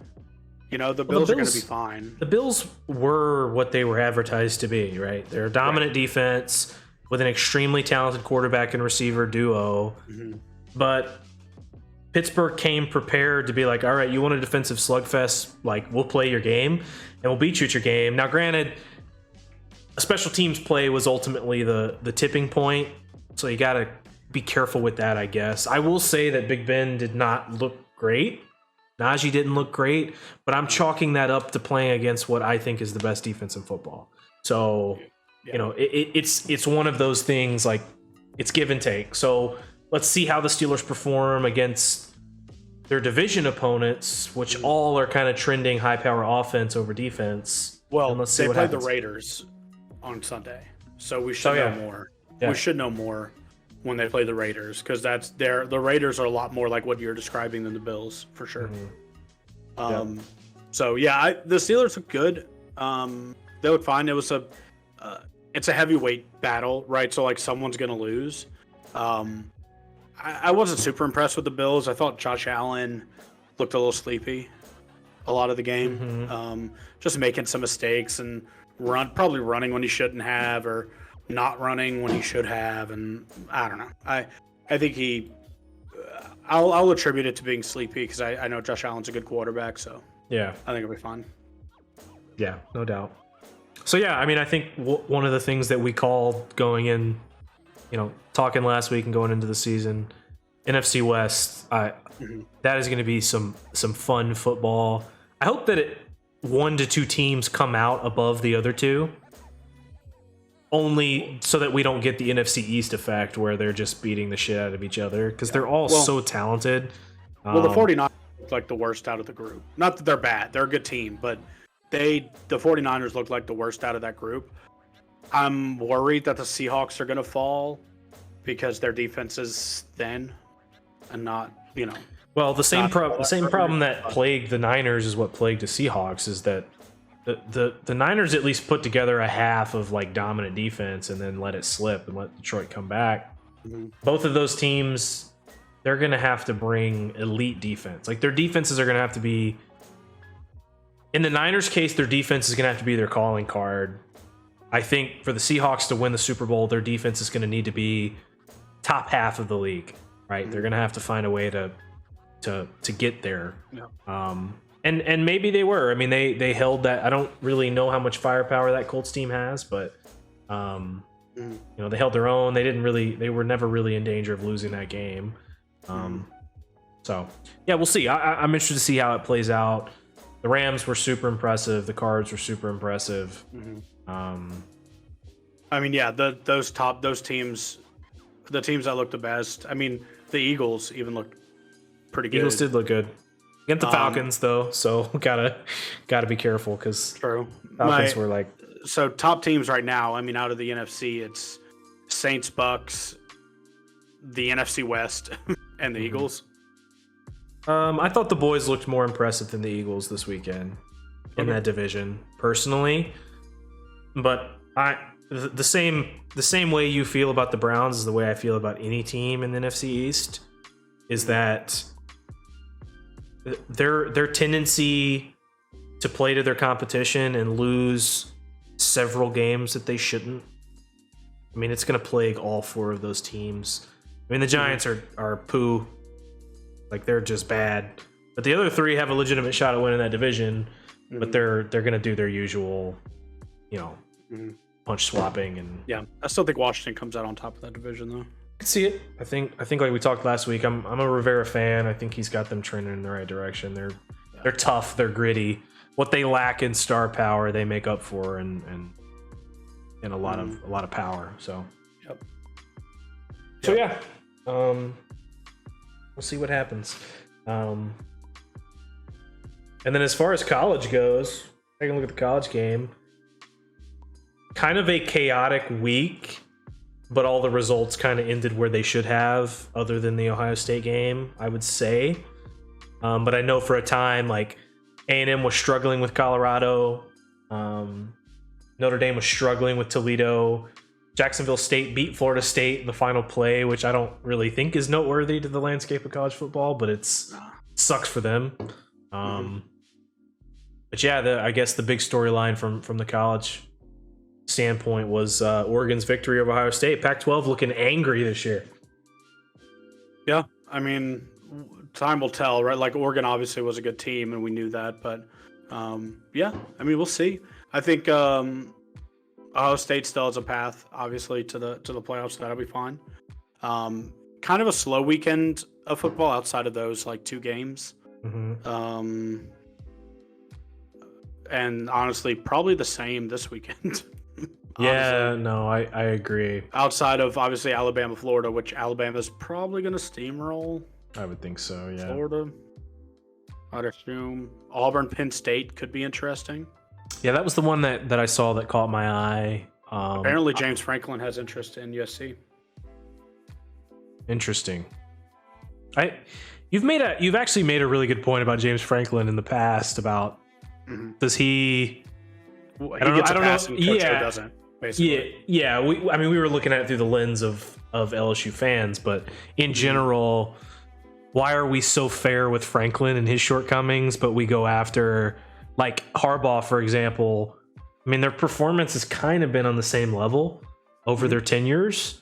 You know, the Bills are going to be fine. The Bills were what they were advertised to be, right? They're a dominant defense with an extremely talented quarterback and receiver duo. But Pittsburgh came prepared to be like, all right, you want a defensive slugfest? Like, we'll play your game and we'll beat you at your game. Now, granted, a special teams play was ultimately the tipping point, so you got to be careful with that, I guess. I will say that Big Ben did not look great. Najee didn't look great, but I'm chalking that up to playing against what I think is the best defense in football. So, you know, it's one of those things, like, it's give and take. So let's see how the Steelers perform against their division opponents, which all are kind of trending high-power offense over defense. Well, they played the Raiders on Sunday, so we should know more. Yeah. We should know more when they play the Raiders, because the Raiders are a lot more like what you're describing than the Bills, for sure. So yeah, the Steelers look good. They look fine. It was it's a heavyweight battle, right? So like someone's gonna lose. I wasn't super impressed with the Bills. I thought Josh Allen looked a little sleepy a lot of the game. Just making some mistakes and probably running when he shouldn't have, or not running when he should have, and I don't know. I think I'll attribute it to being sleepy, because I know Josh Allen's a good quarterback, so yeah, I think it'll be fun. Yeah, no doubt. So yeah, I mean, I think one of the things that we called going in, you know, talking last week and going into the season, NFC West, that is going to be some fun football. I hope that 1 to 2 teams come out above the other two, only so that we don't get the NFC East effect where they're just beating the shit out of each other, because they're all so talented. Well, the 49ers look like the worst out of the group. Not that they're bad. They're a good team, but the 49ers look like the worst out of that group. I'm worried that the Seahawks are going to fall because their defense is thin and not, you know. Well, the same problem that plagued the Niners is what plagued the Seahawks, is that the Niners at least put together a half of like dominant defense and then let it slip and let Detroit come back. Both of those teams, they're going to have to bring elite defense. Like, their defenses are going to have to be, in the Niners case, their defense is going to have to be their calling card. I think for the Seahawks to win the Super Bowl, their defense is going to need to be top half of the league, right? They're going to have to find a way to get there. And maybe they were. I mean, they held that. I don't really know how much firepower that Colts team has, but you know, they held their own. They were never really in danger of losing that game. So yeah, we'll see. I'm interested to see how it plays out. The Rams were super impressive. The Cards were super impressive. I mean, yeah, those teams, the teams that looked the best. I mean, the Eagles even looked pretty good. Eagles did look good against the Falcons, though, so gotta be careful, because Falcons were like, so top teams right now. I mean, out of the NFC, it's Saints, Bucks, the NFC West, and the Eagles. I thought the boys looked more impressive than the Eagles this weekend in that division, personally. But the same way you feel about the Browns is the way I feel about any team in the NFC East. Is that their tendency to play to their competition and lose several games that they shouldn't. I mean, it's going to plague all four of those teams. I mean, the Giants are poo. Like, they're just bad. But the other three have a legitimate shot at winning that division. But they're going to do their usual, punch swapping. And yeah, I still think Washington comes out on top of that division, though. I can see it. I think like we talked last week, I'm a Rivera fan. I think he's got them trending in the right direction. They're tough. They're gritty. What they lack in star power, they make up for and a lot of power. So So yeah, we'll see what happens. And then as far as college goes, taking a look at the college game, kind of a chaotic week, but all the results kind of ended where they should have, other than the Ohio State game, I would say. But I know for a time, like, A&M was struggling with Colorado. Notre Dame was struggling with Toledo. Jacksonville State beat Florida State in the final play, which I don't really think is noteworthy to the landscape of college football, but it sucks for them. But yeah, I guess the big storyline from the college standpoint was Oregon's victory over Ohio State. Pac-12 looking angry this year. Yeah, I mean, time will tell, right? Like, Oregon obviously was a good team, and we knew that. But yeah, I mean, we'll see. I think Ohio State still has a path, obviously, to the playoffs. So that'll be fine. Kind of a slow weekend of football outside of those like two games. And honestly, probably the same this weekend. Yeah, no, I agree. Outside of obviously Alabama, Florida, which Alabama's probably going to steamroll. I would think so, yeah. Florida, I'd assume. Auburn, Penn State could be interesting. Yeah, that was the one that I saw that caught my eye. Apparently, James Franklin has interest in USC. Interesting. You've actually made a really good point about James Franklin in the past about does he? He gets a pass and Coach O doesn't. Basically. Yeah. We were looking at it through the lens of LSU fans, but in general, why are we so fair with Franklin and his shortcomings, but we go after like Harbaugh, for example? I mean, their performance has kind of been on the same level over their tenures.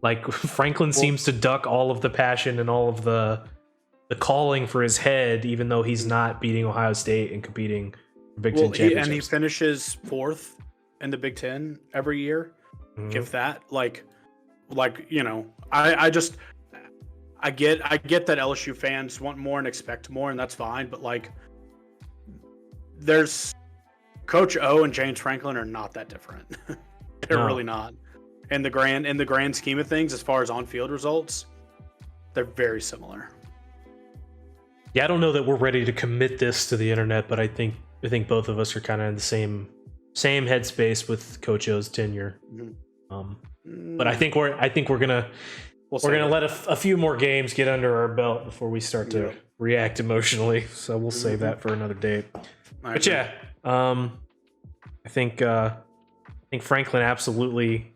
Like, Franklin seems to duck all of the passion and all of the calling for his head, even though he's not beating Ohio State and competing for Big Ten championships. And he finishes fourth in the Big Ten every year. If that, I get that LSU fans want more and expect more, and that's fine. But like, there's Coach O and James Franklin are not that different. They're really not. In the grand scheme of things, as far as on-field results, they're very similar. Yeah, I don't know that we're ready to commit this to the internet, but I think both of us are kind of in the same headspace with Coach O's tenure. But I think we're gonna let a few more games get under our belt before we start to react emotionally. So we'll save that for another date. But yeah, I think Franklin absolutely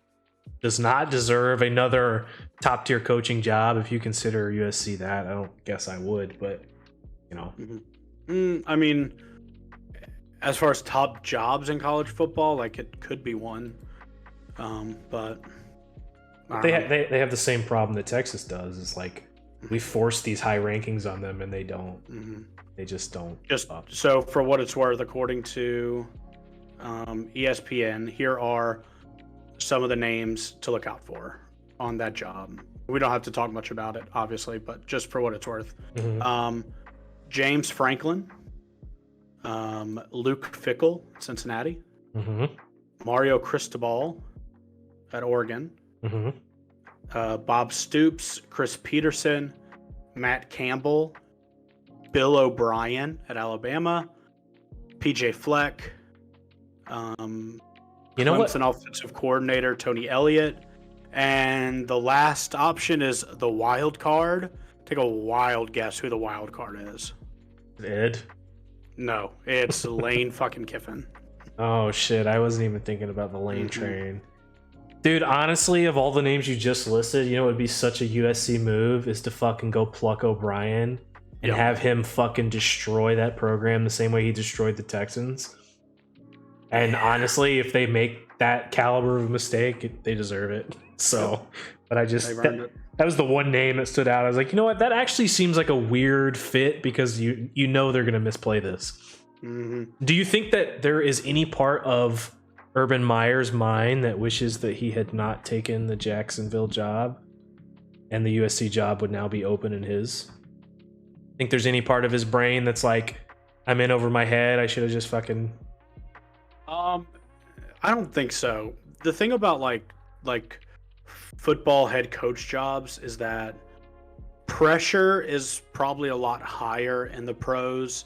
does not deserve another top tier coaching job. If you consider USC that, I don't guess I would, but I mean, as far as top jobs in college football, like, it could be one, but they have the same problem that Texas does. It's like we force these high rankings on them, and they don't. They just don't. So, for what it's worth, according to ESPN, here are some of the names to look out for on that job. We don't have to talk much about it, obviously, but just for what it's worth. James Franklin, Luke Fickell, Cincinnati, Mario Cristobal at Oregon, Bob Stoops, Chris Peterson, Matt Campbell, Bill O'Brien at Alabama, PJ Fleck, Clemson offensive coordinator Tony Elliott, and the last option is the wild card Take a wild guess who the wild card is. Ed? No, it's Lane fucking Kiffin. Oh shit, I wasn't even thinking about the Lane train. Dude, honestly, of all the names you just listed, you know what would be such a USC move is to fucking go pluck O'Brien and have him fucking destroy that program the same way he destroyed the Texans. And honestly, if they make that caliber of a mistake, they deserve it. So, but I just that was the one name that stood out. I was like, you know what? That actually seems like a weird fit because you know they're gonna misplay this. Do you think that there is any part of Urban Meyer's mind that wishes that he had not taken the Jacksonville job and the USC job would now be open in his? Think there's any part of his brain that's like, I'm in over my head, I should have just fucking... I don't think so. The thing about like football head coach jobs is that pressure is probably a lot higher in the pros,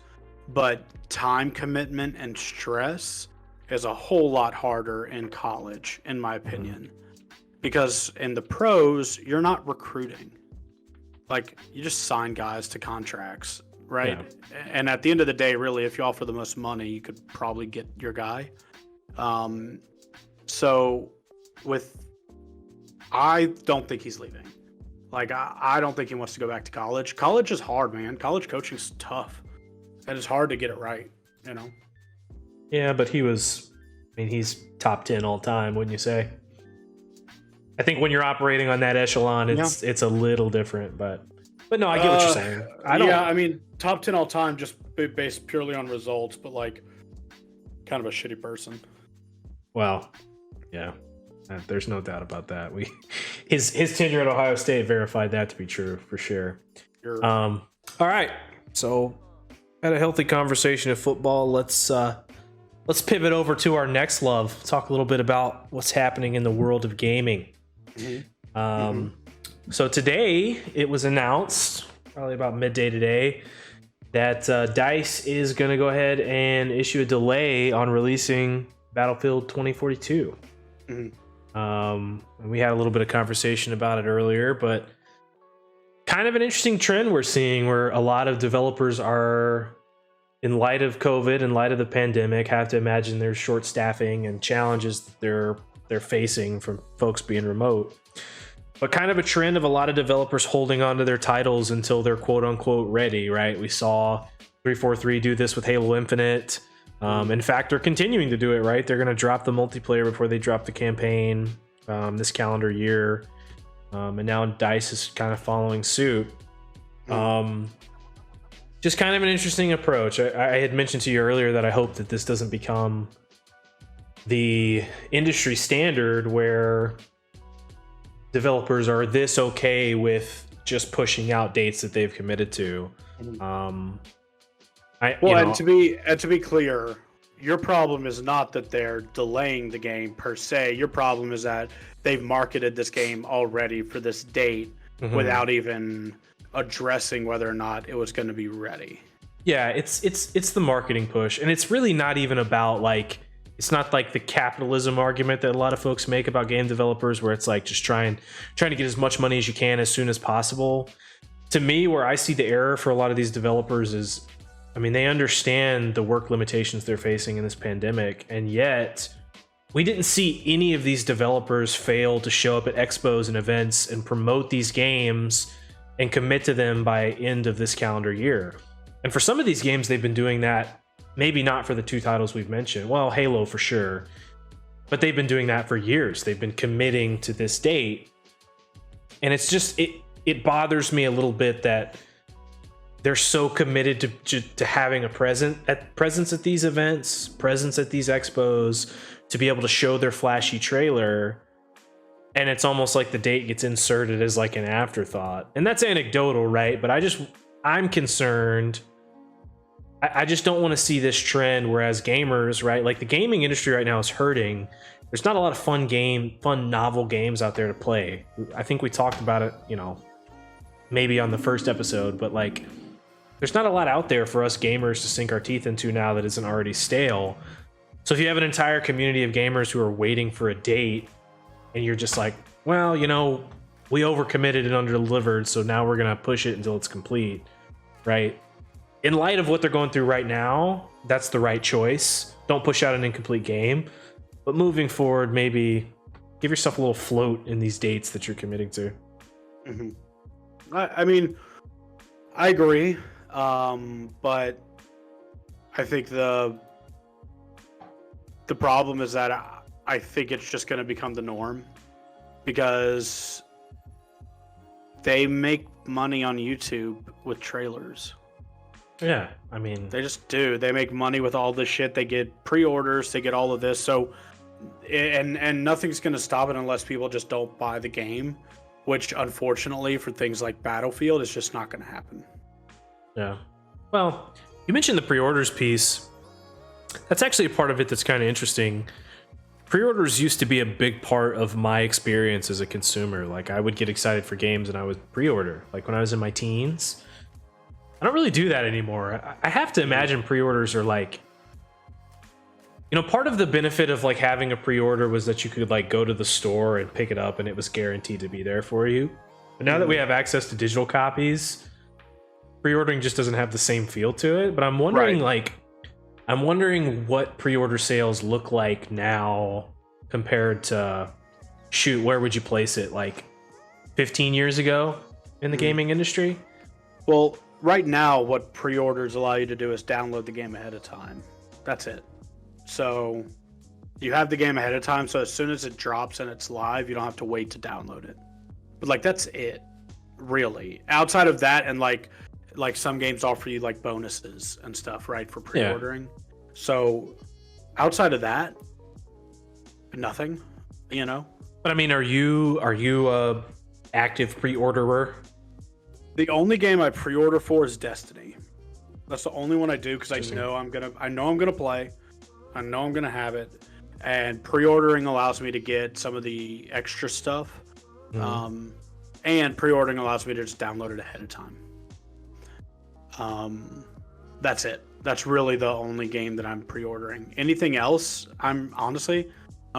but time commitment and stress is a whole lot harder in college, in my opinion. Because in the pros, you're not recruiting. Like, you just sign guys to contracts, right? Yeah. And at the end of the day, really, if you offer the most money, you could probably get your guy. So I don't think he's leaving. Like, I don't think he wants to go back to college. College is hard, man. College coaching's tough. And it's hard to get it right, you know? Yeah, but he's top 10 all time, wouldn't you say? I think when you're operating on that echelon, it's a little different, but no, I get what you're saying. I mean, top 10 all time, just based purely on results, but like, kind of a shitty person. Well, yeah, there's no doubt about that. His tenure at Ohio State verified that to be true for sure. All right, so had a healthy conversation of football. Let's pivot over to our next love. Talk a little bit about what's happening in the world of gaming. So today it was announced, probably about midday today, that DICE is going to go ahead and issue a delay on releasing Battlefield 2042. And we had a little bit of conversation about it earlier, but kind of an interesting trend we're seeing where a lot of developers are, in light of COVID, in light of the pandemic, have to imagine there's short staffing and challenges that they're facing from folks being remote. But kind of a trend of a lot of developers holding on to their titles until they're quote unquote ready, right? We saw 343 do this with Halo Infinite. In fact, they're continuing to do it, right? They're going to drop the multiplayer before they drop the campaign this calendar year. And now DICE is kind of following suit. Just kind of an interesting approach. I had mentioned to you earlier that I hope that this doesn't become the industry standard where developers are this okay with just pushing out dates that they've committed to. And to be clear, your problem is not that they're delaying the game per se. Your problem is that they've marketed this game already for this date without even addressing whether or not it was going to be ready. Yeah, it's the marketing push, and it's really not even about like, it's not like the capitalism argument that a lot of folks make about game developers, where it's like just trying to get as much money as you can as soon as possible. To me, where I see the error for a lot of these developers is, I mean, they understand the work limitations they're facing in this pandemic, and yet we didn't see any of these developers fail to show up at expos and events and promote these games and commit to them by end of this calendar year. And for some of these games, they've been doing that, maybe not for the two titles we've mentioned. Well, Halo for sure, but they've been doing that for years. They've been committing to this date. And it's just, it bothers me a little bit that they're so committed to having a presence at these events, presence at these expos, to be able to show their flashy trailer. And it's almost like the date gets inserted as like an afterthought. And that's anecdotal, right? But I'm concerned. I just don't want to see this trend, whereas gamers, right? Like the gaming industry right now is hurting. There's not a lot of fun novel games out there to play. I think we talked about it, maybe on the first episode, but like there's not a lot out there for us gamers to sink our teeth into now that isn't already stale. So if you have an entire community of gamers who are waiting for a date and you're just like, well, we overcommitted and underdelivered, so now we're gonna push it until it's complete, right? In light of what they're going through right now, that's the right choice. Don't push out an incomplete game, but moving forward, maybe give yourself a little float in these dates that you're committing to. Mm-hmm. I mean, I agree, but I think the problem is that I think it's just going to become the norm because they make money on YouTube with trailers. Yeah, I mean, they just do. They make money with all this shit. They get pre-orders. They get all of this. So, and nothing's going to stop it unless people just don't buy the game, which unfortunately for things like Battlefield is just not going to happen. Yeah. Well, you mentioned the pre-orders piece. That's actually a part of it that's kind of interesting. Pre-orders used to be a big part of my experience as a consumer. Like, I would get excited for games and I would pre-order. Like, when I was in my teens. I don't really do that anymore. I have to imagine pre-orders are like... You know, part of the benefit of, like, having a pre-order was that you could, like, go to the store and pick it up and it was guaranteed to be there for you. But now that we have access to digital copies, pre-ordering just doesn't have the same feel to it. But I'm wondering, I'm wondering what pre-order sales look like now compared to, shoot, where would you place it? Like 15 years ago in the gaming industry? Well, right now, what pre-orders allow you to do is download the game ahead of time. That's it. So you have the game ahead of time. So as soon as it drops and it's live, you don't have to wait to download it. But like, that's it, really. Outside of that, and like some games offer you like bonuses and stuff, right, for pre-ordering. Yeah. So outside of that, nothing, you know. But I mean, are you a active pre-orderer? The only game I pre-order for is Destiny. That's the only one I do because I know I'm gonna play. I know I'm gonna have it, and pre-ordering allows me to get some of the extra stuff, and pre-ordering allows me to just download it ahead of time. That's it. That's really the only game that I'm pre-ordering. Anything else, I'm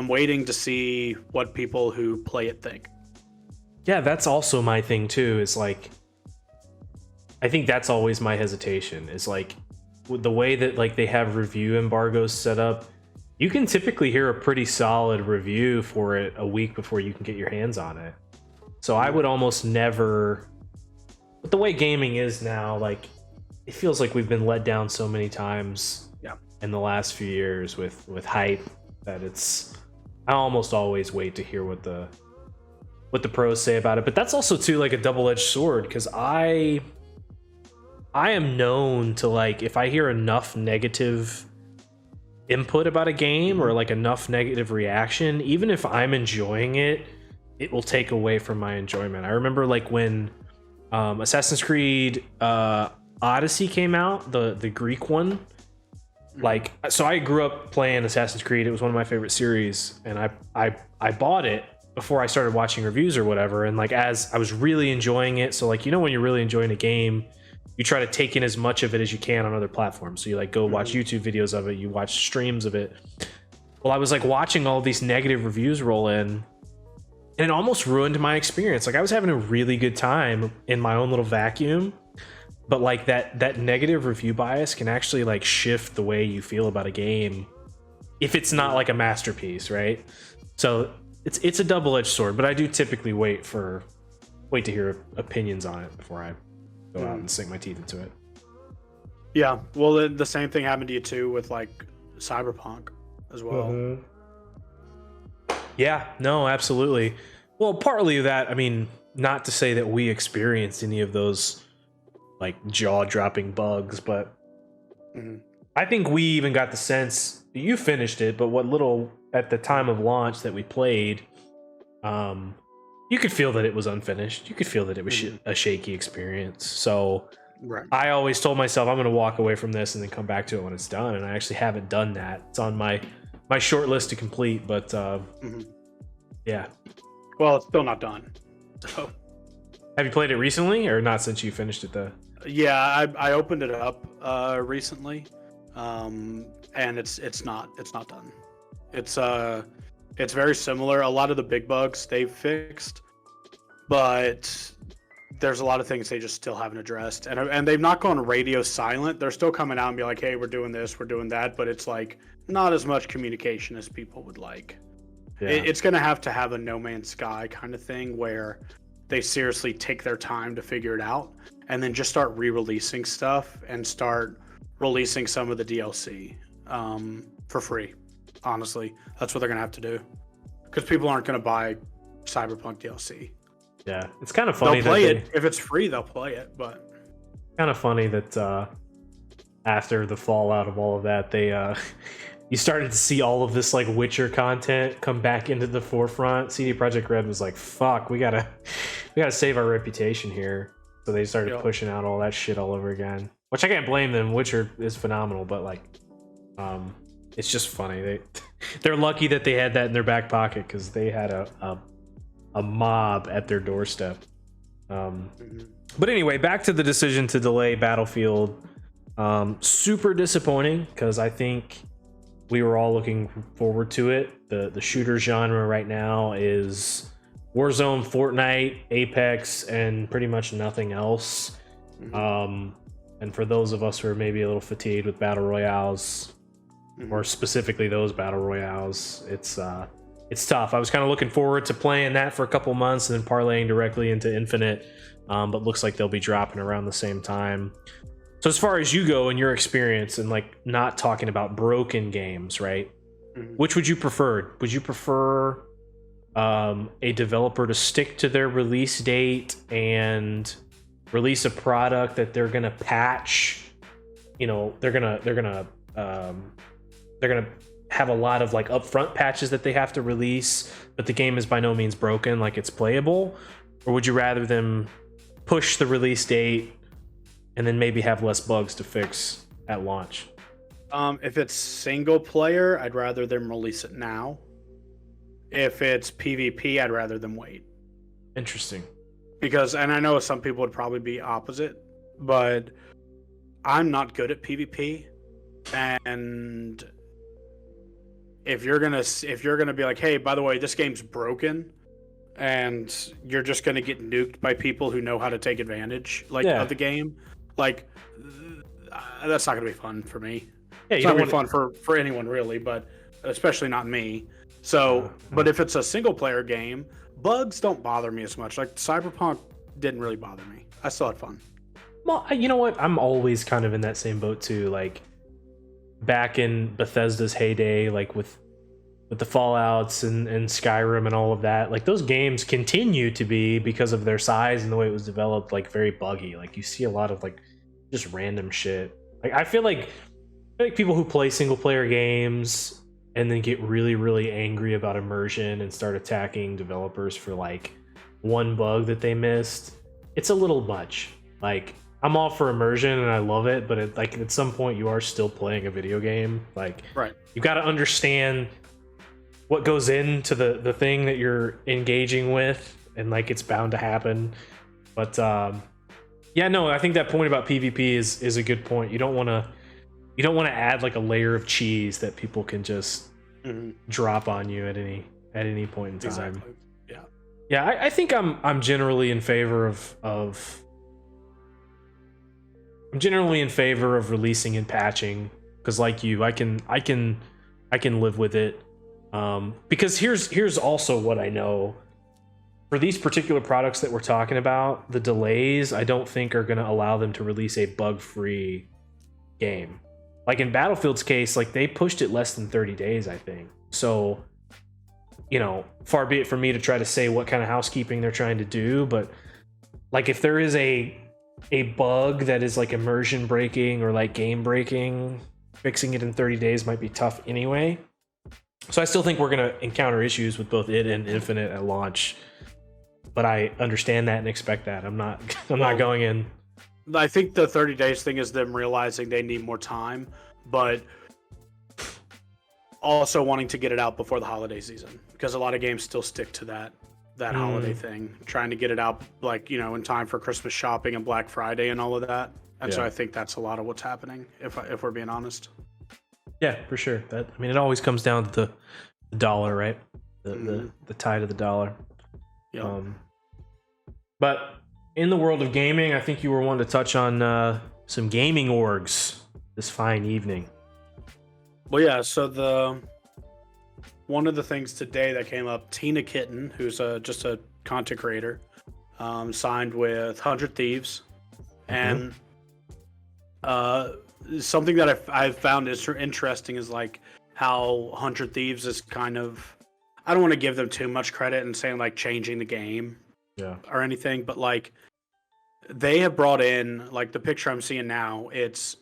waiting to see what people who play it think. Yeah, that's also my thing too. Is like, I think that's always my hesitation. Is like, with the way that like they have review embargoes set up, you can typically hear a pretty solid review for it a week before you can get your hands on it. So I would almost never. But the way gaming is now, like, it feels like we've been let down so many times in the last few years with hype that I almost always wait to hear what the pros say about it. But that's also too like a double-edged sword, because I am known to, like, if I hear enough negative input about a game or like enough negative reaction, even if I'm enjoying it, it will take away from my enjoyment. I remember like when Assassin's Creed Odyssey came out, the Greek one. Like, so I grew up playing Assassin's Creed. It was one of my favorite series, and I bought it before I started watching reviews or whatever. And like, as I was really enjoying it, so like, you know, when you're really enjoying a game, you try to take in as much of it as you can on other platforms. So you like go watch YouTube videos of it, you watch streams of it. Well, I was like watching all these negative reviews roll in, and it almost ruined my experience. Like, I was having a really good time in my own little vacuum, but like that negative review bias can actually like shift the way you feel about a game if it's not like a masterpiece, right? So it's a double-edged sword, but I do typically wait to hear opinions on it before I go out and sink my teeth into it. Yeah, well, the same thing happened to you too with like Cyberpunk as well. Yeah, no, absolutely. Well, partly that, I mean, not to say that we experienced any of those like jaw-dropping bugs, but I think we even got the sense, you finished it, but what little at the time of launch that we played, you could feel that it was unfinished. You could feel that it was a shaky experience. So I always told myself I'm going to walk away from this and then come back to it when it's done. And I actually haven't done that. It's on my short list to complete, but yeah. Well, it's still not done. So, have you played it recently, or not since you finished it though? Yeah, I opened it up recently, and it's not done. It's very similar. A lot of the big bugs they've fixed, but there's a lot of things they just still haven't addressed, and they've not gone radio silent. They're still coming out and be like, hey, we're doing this, we're doing that, but it's like not as much communication as people would like. Yeah. It's going to have a No Man's Sky kind of thing where they seriously take their time to figure it out and then just start re-releasing stuff and start releasing some of the DLC for free. Honestly, that's what they're going to have to do, because people aren't going to buy Cyberpunk DLC. Yeah, it's kind of funny. They'll play it if it's free. They'll play it, but kind of funny that after the fallout of all of that, they you started to see all of this like Witcher content come back into the forefront. CD Projekt Red was like, "Fuck, we gotta save our reputation here." So they started pushing out all that shit all over again, which I can't blame them. Witcher is phenomenal, but like, it's just funny. They're lucky that they had that in their back pocket, because they had a mob at their doorstep. But anyway, back to the decision to delay Battlefield. Super disappointing, because I think we were all looking forward to it. The shooter genre right now is Warzone, Fortnite, Apex, and pretty much nothing else. And for those of us who are maybe a little fatigued with battle royales, or specifically those battle royales, it's tough. I was kind of looking forward to playing that for a couple months and then parlaying directly into Infinite, but looks like they'll be dropping around the same time. So as far as you go in your experience, and like not talking about broken games, right? Which would you prefer? Would you prefer a developer to stick to their release date and release a product that they're gonna patch? You know, they're gonna have a lot of like upfront patches that they have to release, but the game is by no means broken, like it's playable? Or would you rather them push the release date and then maybe have less bugs to fix at launch? If it's single player, I'd rather them release it now. If it's PvP, I'd rather them wait. Interesting. Because, and I know some people would probably be opposite, but I'm not good at PvP, and if you're gonna be like, hey, by the way, this game's broken, and you're just gonna get nuked by people who know how to take advantage of the game, like that's not gonna be fun for me. Yeah, it's not gonna be fun for anyone really, but especially not me. So, but if it's a single player game, bugs don't bother me as much. Like Cyberpunk didn't really bother me. I still had fun. Well, you know what? I'm always kind of in that same boat too. Like back in Bethesda's heyday, like with the Fallouts and Skyrim and all of that, like those games continue to be, because of their size and the way it was developed, like very buggy. Like you see a lot of like just random shit. Like I feel like people who play single player games and then get really, really angry about immersion and start attacking developers for like one bug that they missed, it's a little much. Like I'm all for immersion and I love it, but at some point you are still playing a video game. Like you got to understand what goes into the thing that you're engaging with, and like it's bound to happen. But yeah, no, I think that point about PvP is a good point. You don't want to add like a layer of cheese that people can just drop on you at any point in time. Exactly. Yeah, I think I'm generally in favor of releasing and patching, because like you, I can live with it. Because here's also what I know. For these particular products that we're talking about, the delays I don't think are going to allow them to release a bug-free game. Like in Battlefield's case, like they pushed it less than 30 days, I think. So, you know, far be it from me to try to say what kind of housekeeping they're trying to do, but like if there is a bug that is like immersion breaking or like game breaking, fixing it in 30 days might be tough anyway. So I still think we're going to encounter issues with both it and Infinite at launch, but I understand that and expect that. I'm not going in. I think the 30 days thing is them realizing they need more time, but also wanting to get it out before the holiday season, because a lot of games still stick to that holiday thing, trying to get it out like, you know, in time for Christmas shopping and Black Friday and all of that. And so I think that's a lot of what's happening, if we're being honest. Yeah, for sure. That, I mean, it always comes down to the dollar, right? The tide of the dollar. Yeah. But in the world of gaming, I think you were wanting to touch on some gaming orgs this fine evening. Well, yeah. So one of the things today that came up, Tina Kitten, who's just a content creator, signed with 100 Thieves, and something that I've found is interesting is like how 100 Thieves is kind of, I don't want to give them too much credit and saying like changing the game, or anything, but like they have brought in, like the picture I'm seeing now, it's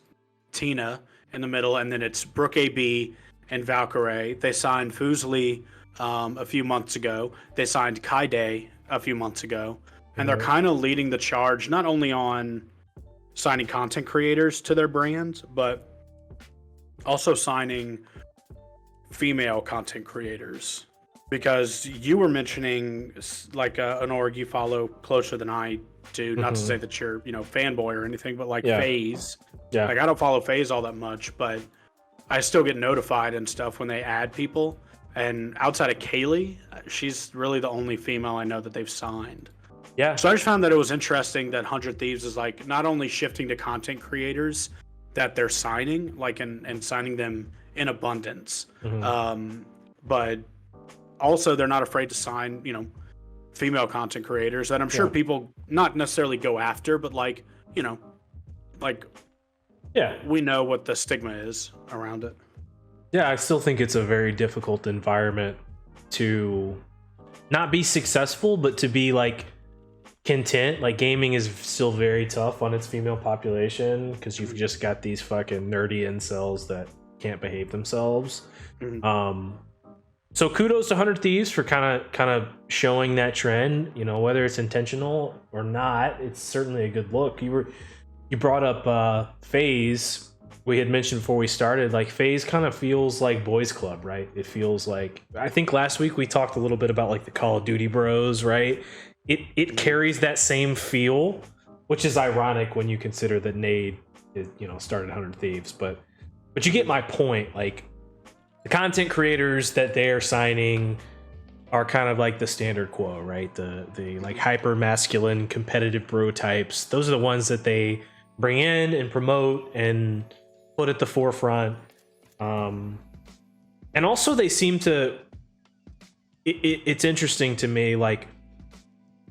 Tina in the middle, and then it's Brooke AB and Valkyrie. They signed Fuslie a few months ago. They signed Kaide a few months ago, and they're kind of leading the charge not only on signing content creators to their brands, but also signing female content creators. Because you were mentioning like an org you follow closer than I do, not to say that you're, fanboy or anything, but like FaZe. Yeah. Like I don't follow FaZe all that much, but I still get notified and stuff when they add people. And outside of Kaylee, she's really the only female I know that they've signed. Yeah. So I just found that it was interesting that 100 Thieves is like not only shifting to content creators that they're signing, like and signing them in abundance, but also they're not afraid to sign, female content creators that I'm sure people not necessarily go after, but like, we know what the stigma is around it. Yeah, I still think it's a very difficult environment to not be successful, but to be like content. Like gaming is still very tough on its female population because you've just got these fucking nerdy incels that can't behave themselves. So kudos to 100 Thieves for kind of showing that trend. Whether it's intentional or not, it's certainly a good look. You brought up FaZe. We had mentioned before we started, like FaZe kind of feels like boys club, right? It feels like, I think last week we talked a little bit about like the Call of Duty bros, right? It carries that same feel, which is ironic when you consider that Nade, started 100 Thieves, but you get my point. Like the content creators that they are signing are kind of like the standard quo, right? The like hyper masculine competitive bro types. Those are the ones that they bring in and promote and put at the forefront. And also they seem to, it's interesting to me, like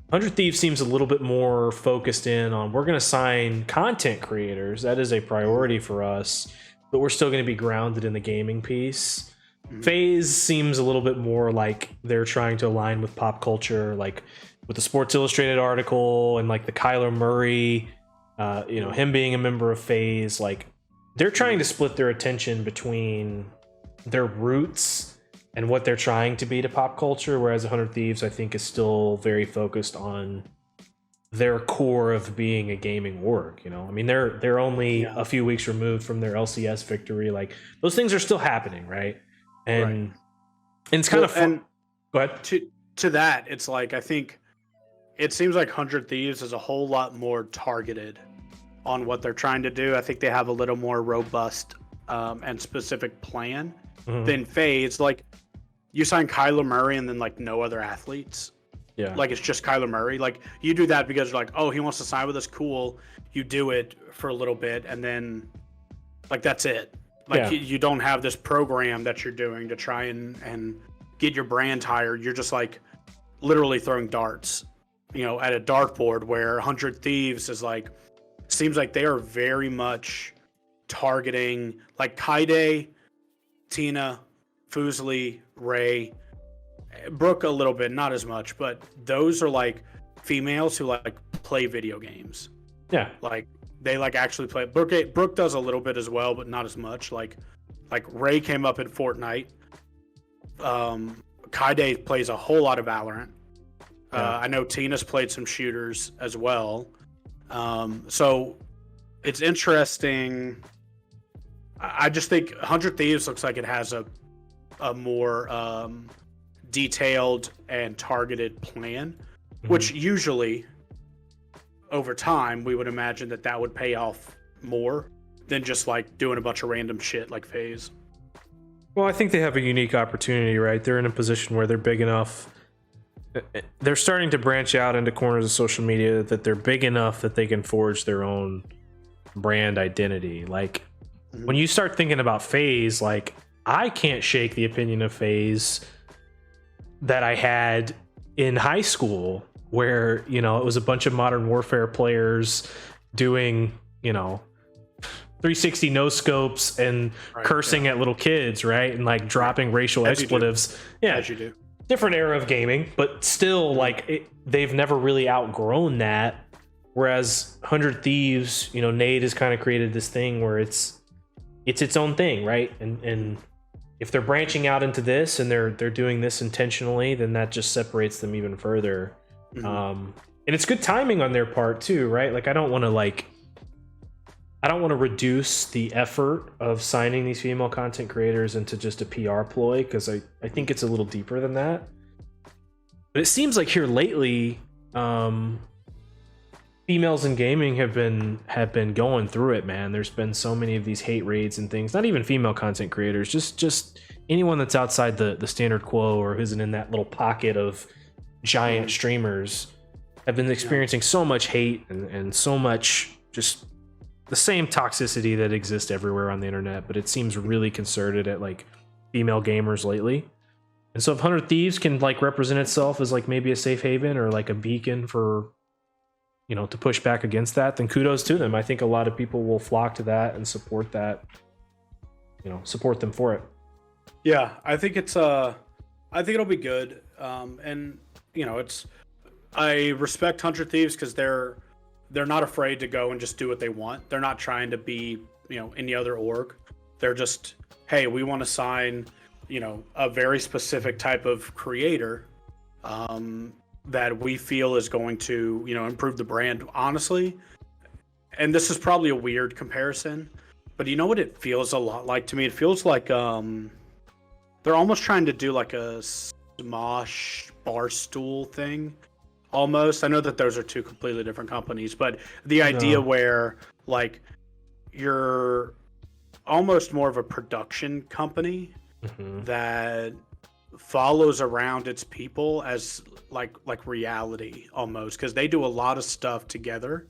100 Thieves seems a little bit more focused in on, we're going to sign content creators. That is a priority for us, but we're still going to be grounded in the gaming piece. FaZe seems a little bit more like they're trying to align with pop culture, like with the Sports Illustrated article and like the Kyler Murray, him being a member of FaZe. Like they're trying to split their attention between their roots and what they're trying to be to pop culture, whereas 100 Thieves, I think, is still very focused on their core of being a gaming org. I mean, they're only a few weeks removed from their LCS victory. Like those things are still happening, right? And it's kind of fun. Go ahead. To that, it's like, I think it seems like 100 Thieves is a whole lot more targeted on what they're trying to do. I think they have a little more robust and specific plan than FaZe. Like you sign Kyler Murray and then like no other athletes. Yeah. Like it's just Kyler Murray. Like you do that because you're like, oh, he wants to sign with us. Cool. You do it for a little bit and then like that's it. Like you don't have this program that you're doing to try and get your brand higher. You're just like literally throwing darts, at a dartboard, where 100 Thieves is like, seems like they are very much targeting like Kaide, Tina, Fuslie, Ray, Brooke a little bit, not as much, but those are like females who like play video games. Yeah. Like they like actually play. Brooke does a little bit as well, but not as much. Like Ray came up in Fortnite. Kaide plays a whole lot of Valorant. I know Tina's played some shooters as well. So it's interesting. I just think 100 Thieves looks like it has a more detailed and targeted plan, which usually over time we would imagine that would pay off more than just like doing a bunch of random shit like FaZe. Well, I think they have a unique opportunity, right? They're in a position where they're big enough they're starting to branch out into corners of social media that they're big enough that they can forge their own brand identity. Like when you start thinking about FaZe, like I can't shake the opinion of FaZe that I had in high school, where, you know, it was a bunch of Modern Warfare players doing, you know, 360 no scopes and cursing at little kids, right? And like dropping racial expletives. Yeah, as you do. Different era of gaming, but still, like they've never really outgrown that. Whereas 100 Thieves, you know, Nate has kind of created this thing where it's its own thing, right? And if they're branching out into this and they're doing this intentionally, then that just separates them even further. And it's good timing on their part too, right? Like I don't want to reduce the effort of signing these female content creators into just a PR ploy, because I think it's a little deeper than that. But it seems like here lately, females in gaming have been going through it, man. There's been so many of these hate raids and things. Not even female content creators, just anyone that's outside the standard quo or isn't in that little pocket of giant streamers have been experiencing so much hate and so much just the same toxicity that exists everywhere on the internet, but it seems really concerted at like female gamers lately. And so if 100 Thieves can like represent itself as like maybe a safe haven or like a beacon for, you know, to push back against that, then kudos to them. I think a lot of people will flock to that and support that, you know, support them for it. Yeah, I think I think it'll be good. And you know, I respect 100 Thieves because they're not afraid to go and just do what they want. They're not trying to be, you know, any other org. They're just, hey, we want to sign, you know, a very specific type of creator that we feel is going to, you know, improve the brand, honestly. And this is probably a weird comparison, but you know what it feels a lot like to me? It feels like they're almost trying to do like a Smosh Barstool thing. Almost. I know that those are two completely different companies, but the idea where like you're almost more of a production company that follows around its people as like reality almost, because they do a lot of stuff together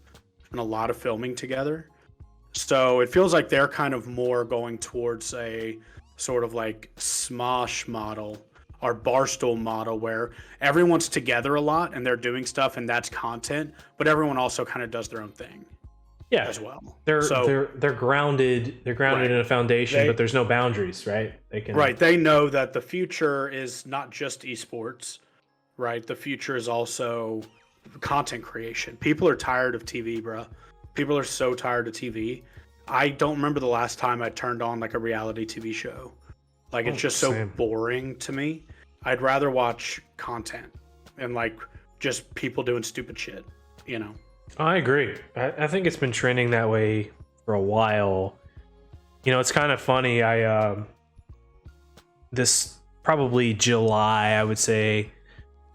and a lot of filming together. So it feels like they're kind of more going towards a sort of like Smosh model or Barstool model where everyone's together a lot and they're doing stuff and that's content, but everyone also kind of does their own thing. Yeah, as well. They're grounded. They're grounded in a foundation, but there's no boundaries, right? They know that the future is not just esports, right? The future is also content creation. People are tired of TV, bro. People are so tired of TV. I don't remember the last time I turned on like a reality TV show. Like it's just so boring to me. I'd rather watch content and like just people doing stupid shit, you know? I agree. I think it's been trending that way for a while. You know, it's kind of funny. This probably July, I would say,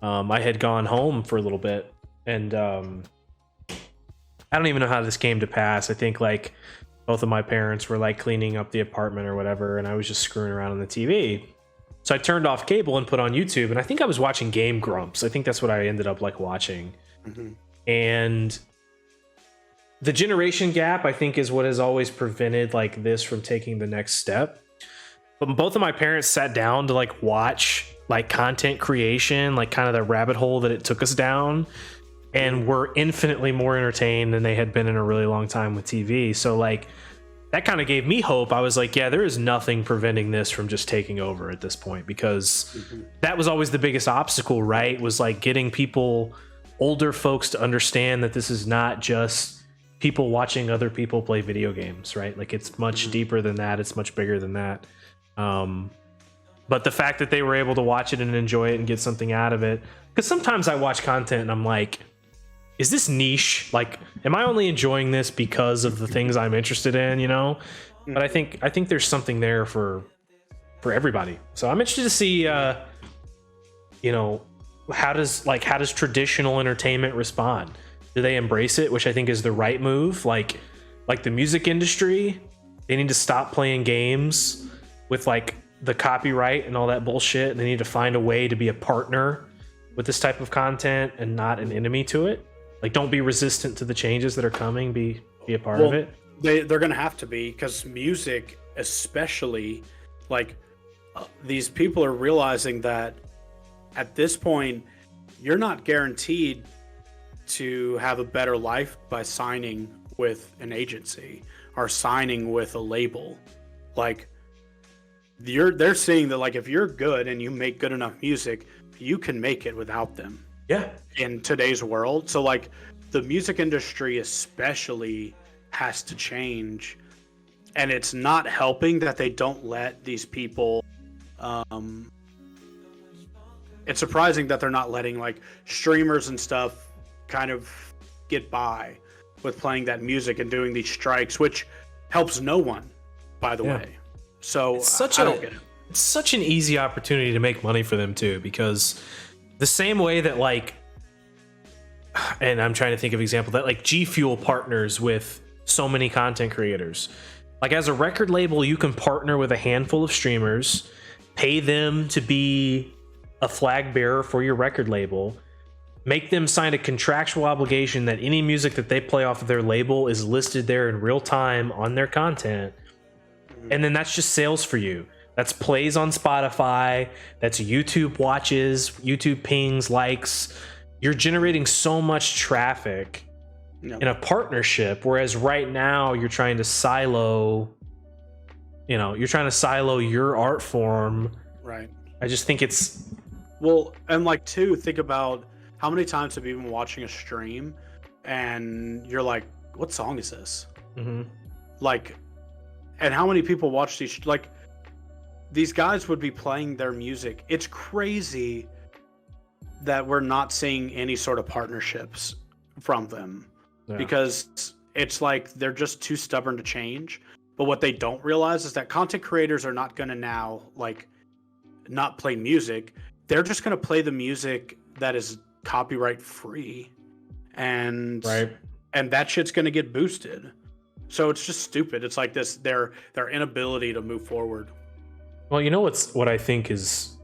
I had gone home for a little bit, and I don't even know how this came to pass. I think like both of my parents were like cleaning up the apartment or whatever, and I was just screwing around on the TV. So I turned off cable and put on YouTube, and I think I was watching Game Grumps. I think that's what I ended up like watching. And the generation gap, I think, is what has always prevented like this from taking the next step. But both of my parents sat down to like watch like content creation, like kind of the rabbit hole that it took us down, and were infinitely more entertained than they had been in a really long time with TV. So like that kind of gave me hope. I was like, yeah, there is nothing preventing this from just taking over at this point, because that was always the biggest obstacle, right? Was like getting people, older folks, to understand that this is not just people watching other people play video games, right? Like it's much deeper than that. It's much bigger than that. But the fact that they were able to watch it and enjoy it and get something out of it, because sometimes I watch content and I'm like, is this niche? Like, am I only enjoying this because of the things I'm interested in, you know? But I think there's something there for everybody. So I'm interested to see, you know, how does traditional entertainment respond? Do they embrace it, which I think is the right move? Like the music industry, they need to stop playing games with like the copyright and all that bullshit. They need to find a way to be a partner with this type of content and not an enemy to it. Like, don't be resistant to the changes that are coming. Be a part of it. They're gonna have to be, because music, especially, like these people are realizing that at this point, you're not guaranteed to have a better life by signing with an agency or signing with a label. Like, they're seeing that, like, if you're good and you make good enough music, you can make it without them. Yeah. In today's world. So, like, the music industry especially has to change, and it's not helping that they don't let these people it's surprising that they're not letting, like, streamers and stuff kind of get by with playing that music and doing these strikes, which helps no one, by the way. So I don't get it. It's such an easy opportunity to make money for them too, because the same way that, like, and I'm trying to think of an example, that, like, G Fuel partners with so many content creators. Like, as a record label, you can partner with a handful of streamers, pay them to be a flag bearer for your record label, make them sign a contractual obligation that any music that they play off of their label is listed there in real time on their content. And then that's just sales for you. That's plays on Spotify, that's YouTube watches, YouTube pings, likes. You're generating so much traffic in a partnership, whereas right now you're trying to silo, your art form. Right. I just think it's... Well, and, like, too, think about how many times have you been watching a stream and you're like, what song is this? Mm-hmm. Like, and how many people watch these, like, these guys would be playing their music. It's crazy that we're not seeing any sort of partnerships from them, because it's like they're just too stubborn to change. But what they don't realize is that content creators are not going to now, like, not play music. They're just going to play the music that is copyright free, and that shit's going to get boosted. So it's just stupid. It's like this, their inability to move forward. Well, you know what I think is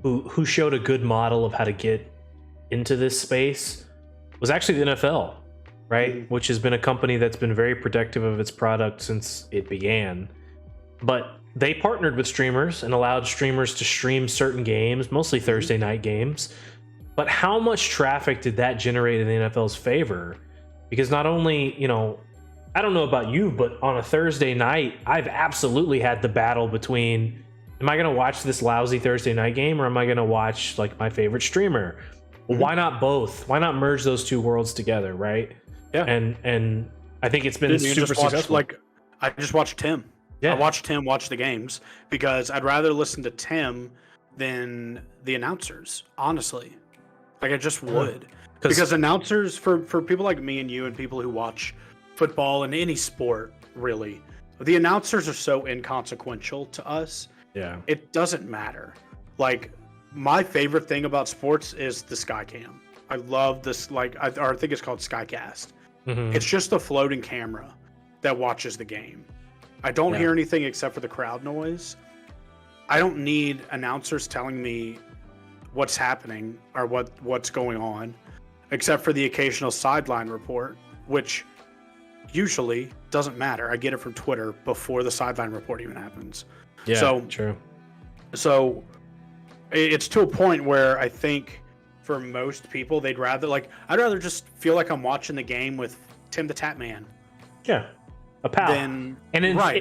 who showed a good model of how to get into this space was actually the NFL, right? Mm-hmm. Which has been a company that's been very protective of its product since it began. But they partnered with streamers and allowed streamers to stream certain games, mostly Thursday night games. But how much traffic did that generate in the NFL's favor? Because not only, I don't know about you, but on a Thursday night, I've absolutely had the battle between, am I going to watch this lousy Thursday night game, or am I going to watch, like, my favorite streamer? Well, why not both? Why not merge those two worlds together, right? Yeah. And I think it's been super successful. Like, I just watched Tim. Yeah. I watched Tim watch the games because I'd rather listen to Tim than the announcers, honestly. Like, I just would. Because announcers, for people like me and you and people who watch football and any sport, really, the announcers are so inconsequential to us. Yeah. It doesn't matter. Like, my favorite thing about sports is the Skycam. I love this, like, I think it's called Skycast. Mm-hmm. It's just a floating camera that watches the game. I don't hear anything except for the crowd noise. I don't need announcers telling me what's happening or what's going on, except for the occasional sideline report, which usually doesn't matter. I get it from Twitter before the sideline report even happens. Yeah, so true. So it's to a point where I think for most people, I'd rather just feel like I'm watching the game with Tim the Tap Man. Yeah. A pal.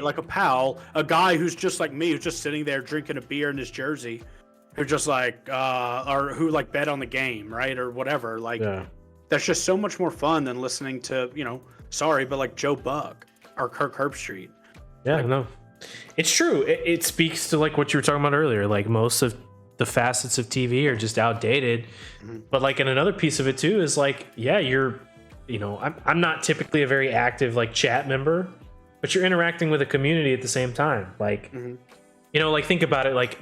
Like a pal, a guy who's just like me, who's just sitting there drinking a beer in his jersey, who just like, or who like bet on the game, right? Or whatever. Like, that's just so much more fun than listening to, sorry, but like Joe Buck or Kirk Herbstreit. Yeah, no. It's true. It speaks to, like, what you were talking about earlier. Like, most of the facets of TV are just outdated. Mm-hmm. But, like, and another piece of it too is, like, I'm not typically a very active, like, chat member, but you're interacting with a community at the same time. Like, like, think about it. Like,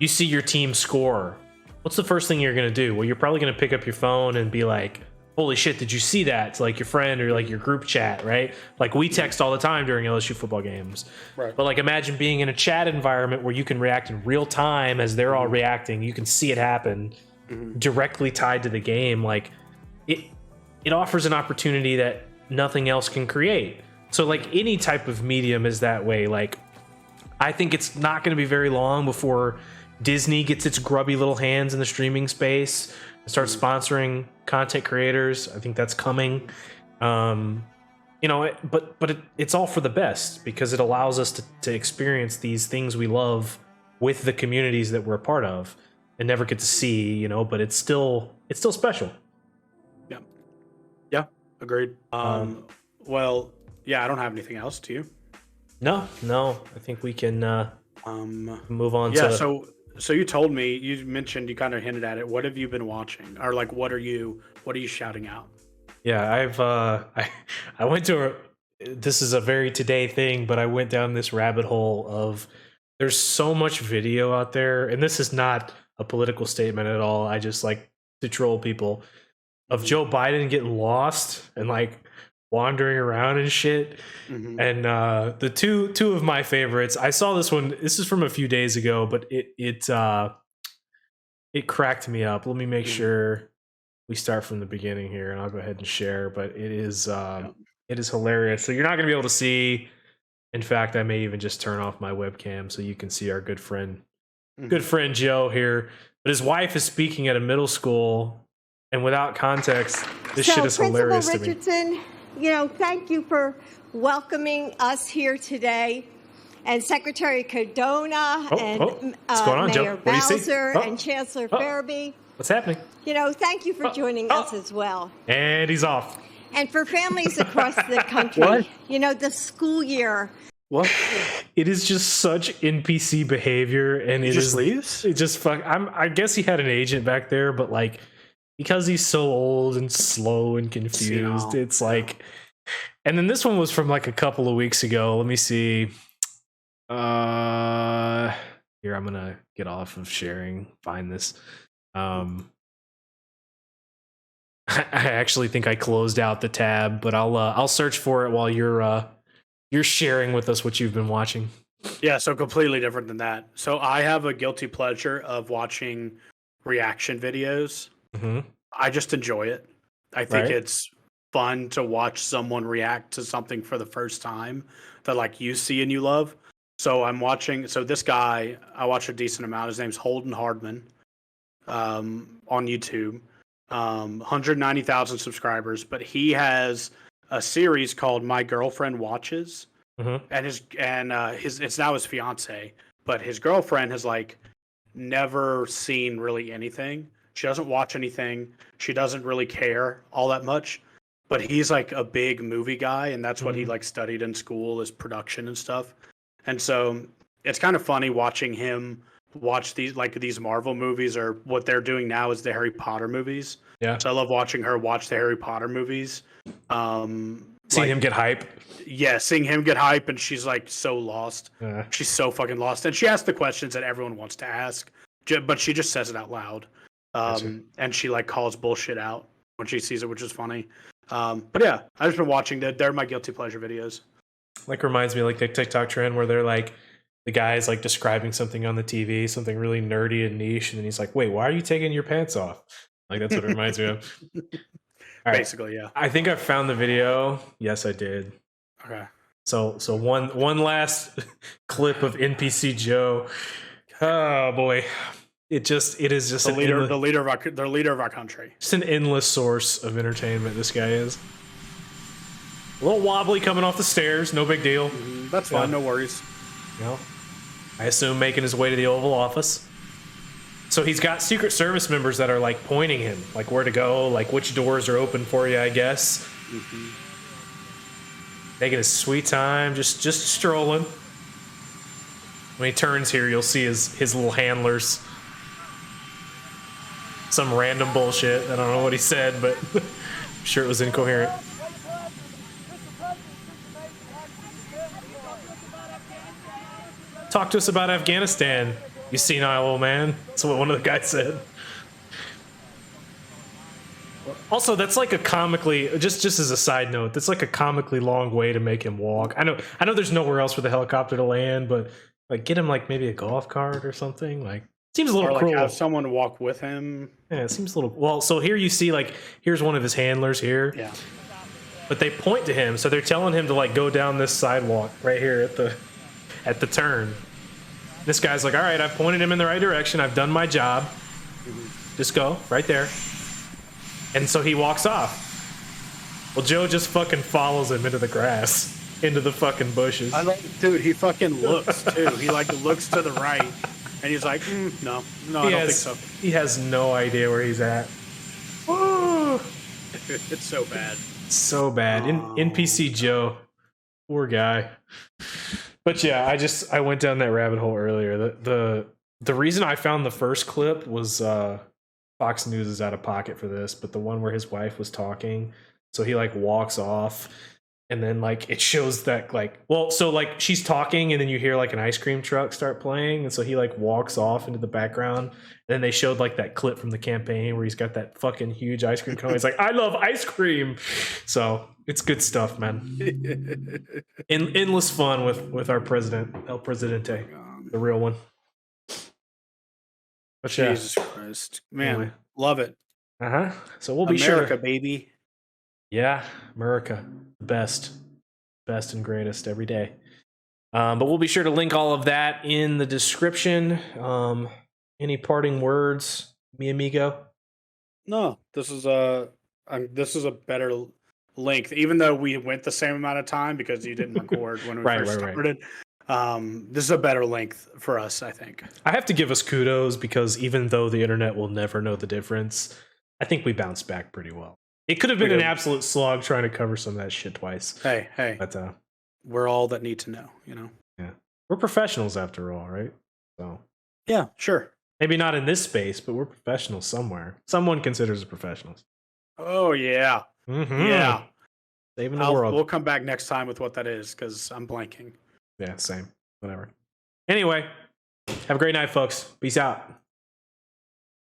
you see your team score. What's the first thing you're going to do? Well, you're probably going to pick up your phone and be like, holy shit, did you see that? To, like, your friend or, like, your group chat, right? Like, we text all the time during LSU football games. Right. But, like, imagine being in a chat environment where you can react in real time as they're all reacting. You can see it happen. directly tied to the game, like it offers an opportunity that nothing else can create. So like any type of medium is that way. Like I think it's not going to be very long before Disney gets its grubby little hands in the streaming space and starts sponsoring content creators. I think that's coming. You know, it's all for the best because it allows us to experience these things we love with the communities that we're a part of and never get to see, you know, but it's still special. Yeah. Yeah. Agreed. Well, yeah, I don't have anything else. Do you? No, I think we can move on yeah, to... So you told me, you mentioned, you kind of hinted at it. What have you been watching? Or like, what are you shouting out? Yeah, I went to this is a very today thing, but I went down this rabbit hole of there's so much video out there, and this is not a political statement at all. I just like to troll people of Joe Biden getting lost and like wandering around and shit. And the two of my favorites, I saw this one. This is from a few days ago, but it cracked me up. Let me make sure we start from the beginning here, and I'll go ahead and share. But it is hilarious. So you're not gonna be able to see. In fact, I may even just turn off my webcam so you can see our good friend Joe here. But his wife is speaking at a middle school, and without context, this shit is hilarious to me. Richardson, you know, thank you for welcoming us here today. And Secretary Cardona and what's going on, Mayor Joe? What do you see? Bowser and Chancellor Farabee. What's happening? You know, thank you for joining us as well. And he's off. And for families across the country, you know, the school year. What? It is just such NPC behavior, and it just leaves. It just fuck. I guess he had an agent back there, but like because he's so old and slow and confused, it's like. And then this one was from like a couple of weeks ago. Let me see. Here, I'm gonna get off of sharing. Find this. I actually think I closed out the tab, but I'll search for it while you're sharing with us what you've been watching. Yeah, so completely different than that. So I have a guilty pleasure of watching reaction videos. I just enjoy it. I think it's fun to watch someone react to something for the first time that like you see and you love. So I'm watching. So this guy, I watch a decent amount. His name's Holden Hardman, on YouTube. 190,000 subscribers, but he has a series called My Girlfriend Watches, and it's now his fiance, but his girlfriend has like never seen really anything. She doesn't watch anything. She doesn't really care all that much, but he's like a big movie guy, and that's what he like studied in school is production and stuff. And so it's kind of funny watching him watch these Marvel movies, or what they're doing now is the Harry Potter movies. Yeah. So I love watching her watch the Harry Potter movies. Seeing him get hype. Yeah, seeing him get hype, and she's like so lost. She's so fucking lost. And she asks the questions that everyone wants to ask, but she just says it out loud. And she like calls bullshit out when she sees it, which is funny. But yeah, I've just been watching that. They're my guilty pleasure videos. Like reminds me of like the TikTok trend where they're like, the guy's like describing something on the TV, something really nerdy and niche, and then he's like, wait, why are you taking your pants off? Like that's what it reminds me of. All Basically, yeah. I think I found the video. Yes, I did. Okay. So one last clip of NPC Joe. Oh boy. It is just the leader of our country. Just an endless source of entertainment this guy is. A little wobbly coming off the stairs, no big deal. That's fine, no worries. You know, I assume making his way to the Oval Office. So he's got Secret Service members that are like pointing him, like where to go, like which doors are open for you, I guess. Making his sweet time, just strolling. When he turns here, you'll see his little handlers. Some random bullshit. I don't know what he said, but I'm sure it was incoherent. Talk to us about Afghanistan, you senile old man. That's what one of the guys said. Also, that's like a comically, just as a side note, that's like a comically long way to make him walk. I know there's nowhere else for the helicopter to land, but like get him like maybe a golf cart or something. Like Seems a little or like cruel. have someone walk with him. Yeah, it seems a little. Well, so here you see like here's one of his handlers here. Yeah. But they point to him, so they're telling him to like go down this sidewalk right here at the turn. This guy's like, all right, I've pointed him in the right direction. I've done my job. Just go right there. And so he walks off. Well, Joe just fucking follows him into the grass, into the fucking bushes. Dude, he fucking looks too. He like looks to the right, and he's like, no, I don't think so. He has no idea where he's at. Woo! It's so bad. So bad. NPC Joe, poor guy. But yeah, I went down that rabbit hole earlier. The reason I found the first clip was Fox News is out of pocket for this, but the one where his wife was talking, so he like walks off, and then like it shows that like, well, so like she's talking, and then you hear like an ice cream truck start playing, and so he like walks off into the background. And then they showed like that clip from the campaign where he's got that fucking huge ice cream cone. He's like, I love ice cream. So it's good stuff, man. Endless fun with our president, El Presidente, the real one. But yeah. Jesus Christ, man, Anyway. love it. So we'll be America, sure. baby. Yeah, America, the best and greatest every day. But we'll be sure to link all of that in the description. Any parting words, mi amigo? No, this is a better length, even though we went the same amount of time because you didn't record when we first started. This is a better length for us, I think. I have to give us kudos because even though the internet will never know the difference, I think we bounced back pretty well. It could have been an absolute slog trying to cover some of that shit twice. Hey, but we're all that need to know, you know. Yeah, we're professionals after all, right? So yeah, sure. Maybe not in this space, but we're professionals somewhere. Someone considers us professionals. Oh yeah, yeah. Saving the world. We'll come back next time with what that is because I'm blanking. Yeah, same. Whatever. Anyway, have a great night, folks. Peace out.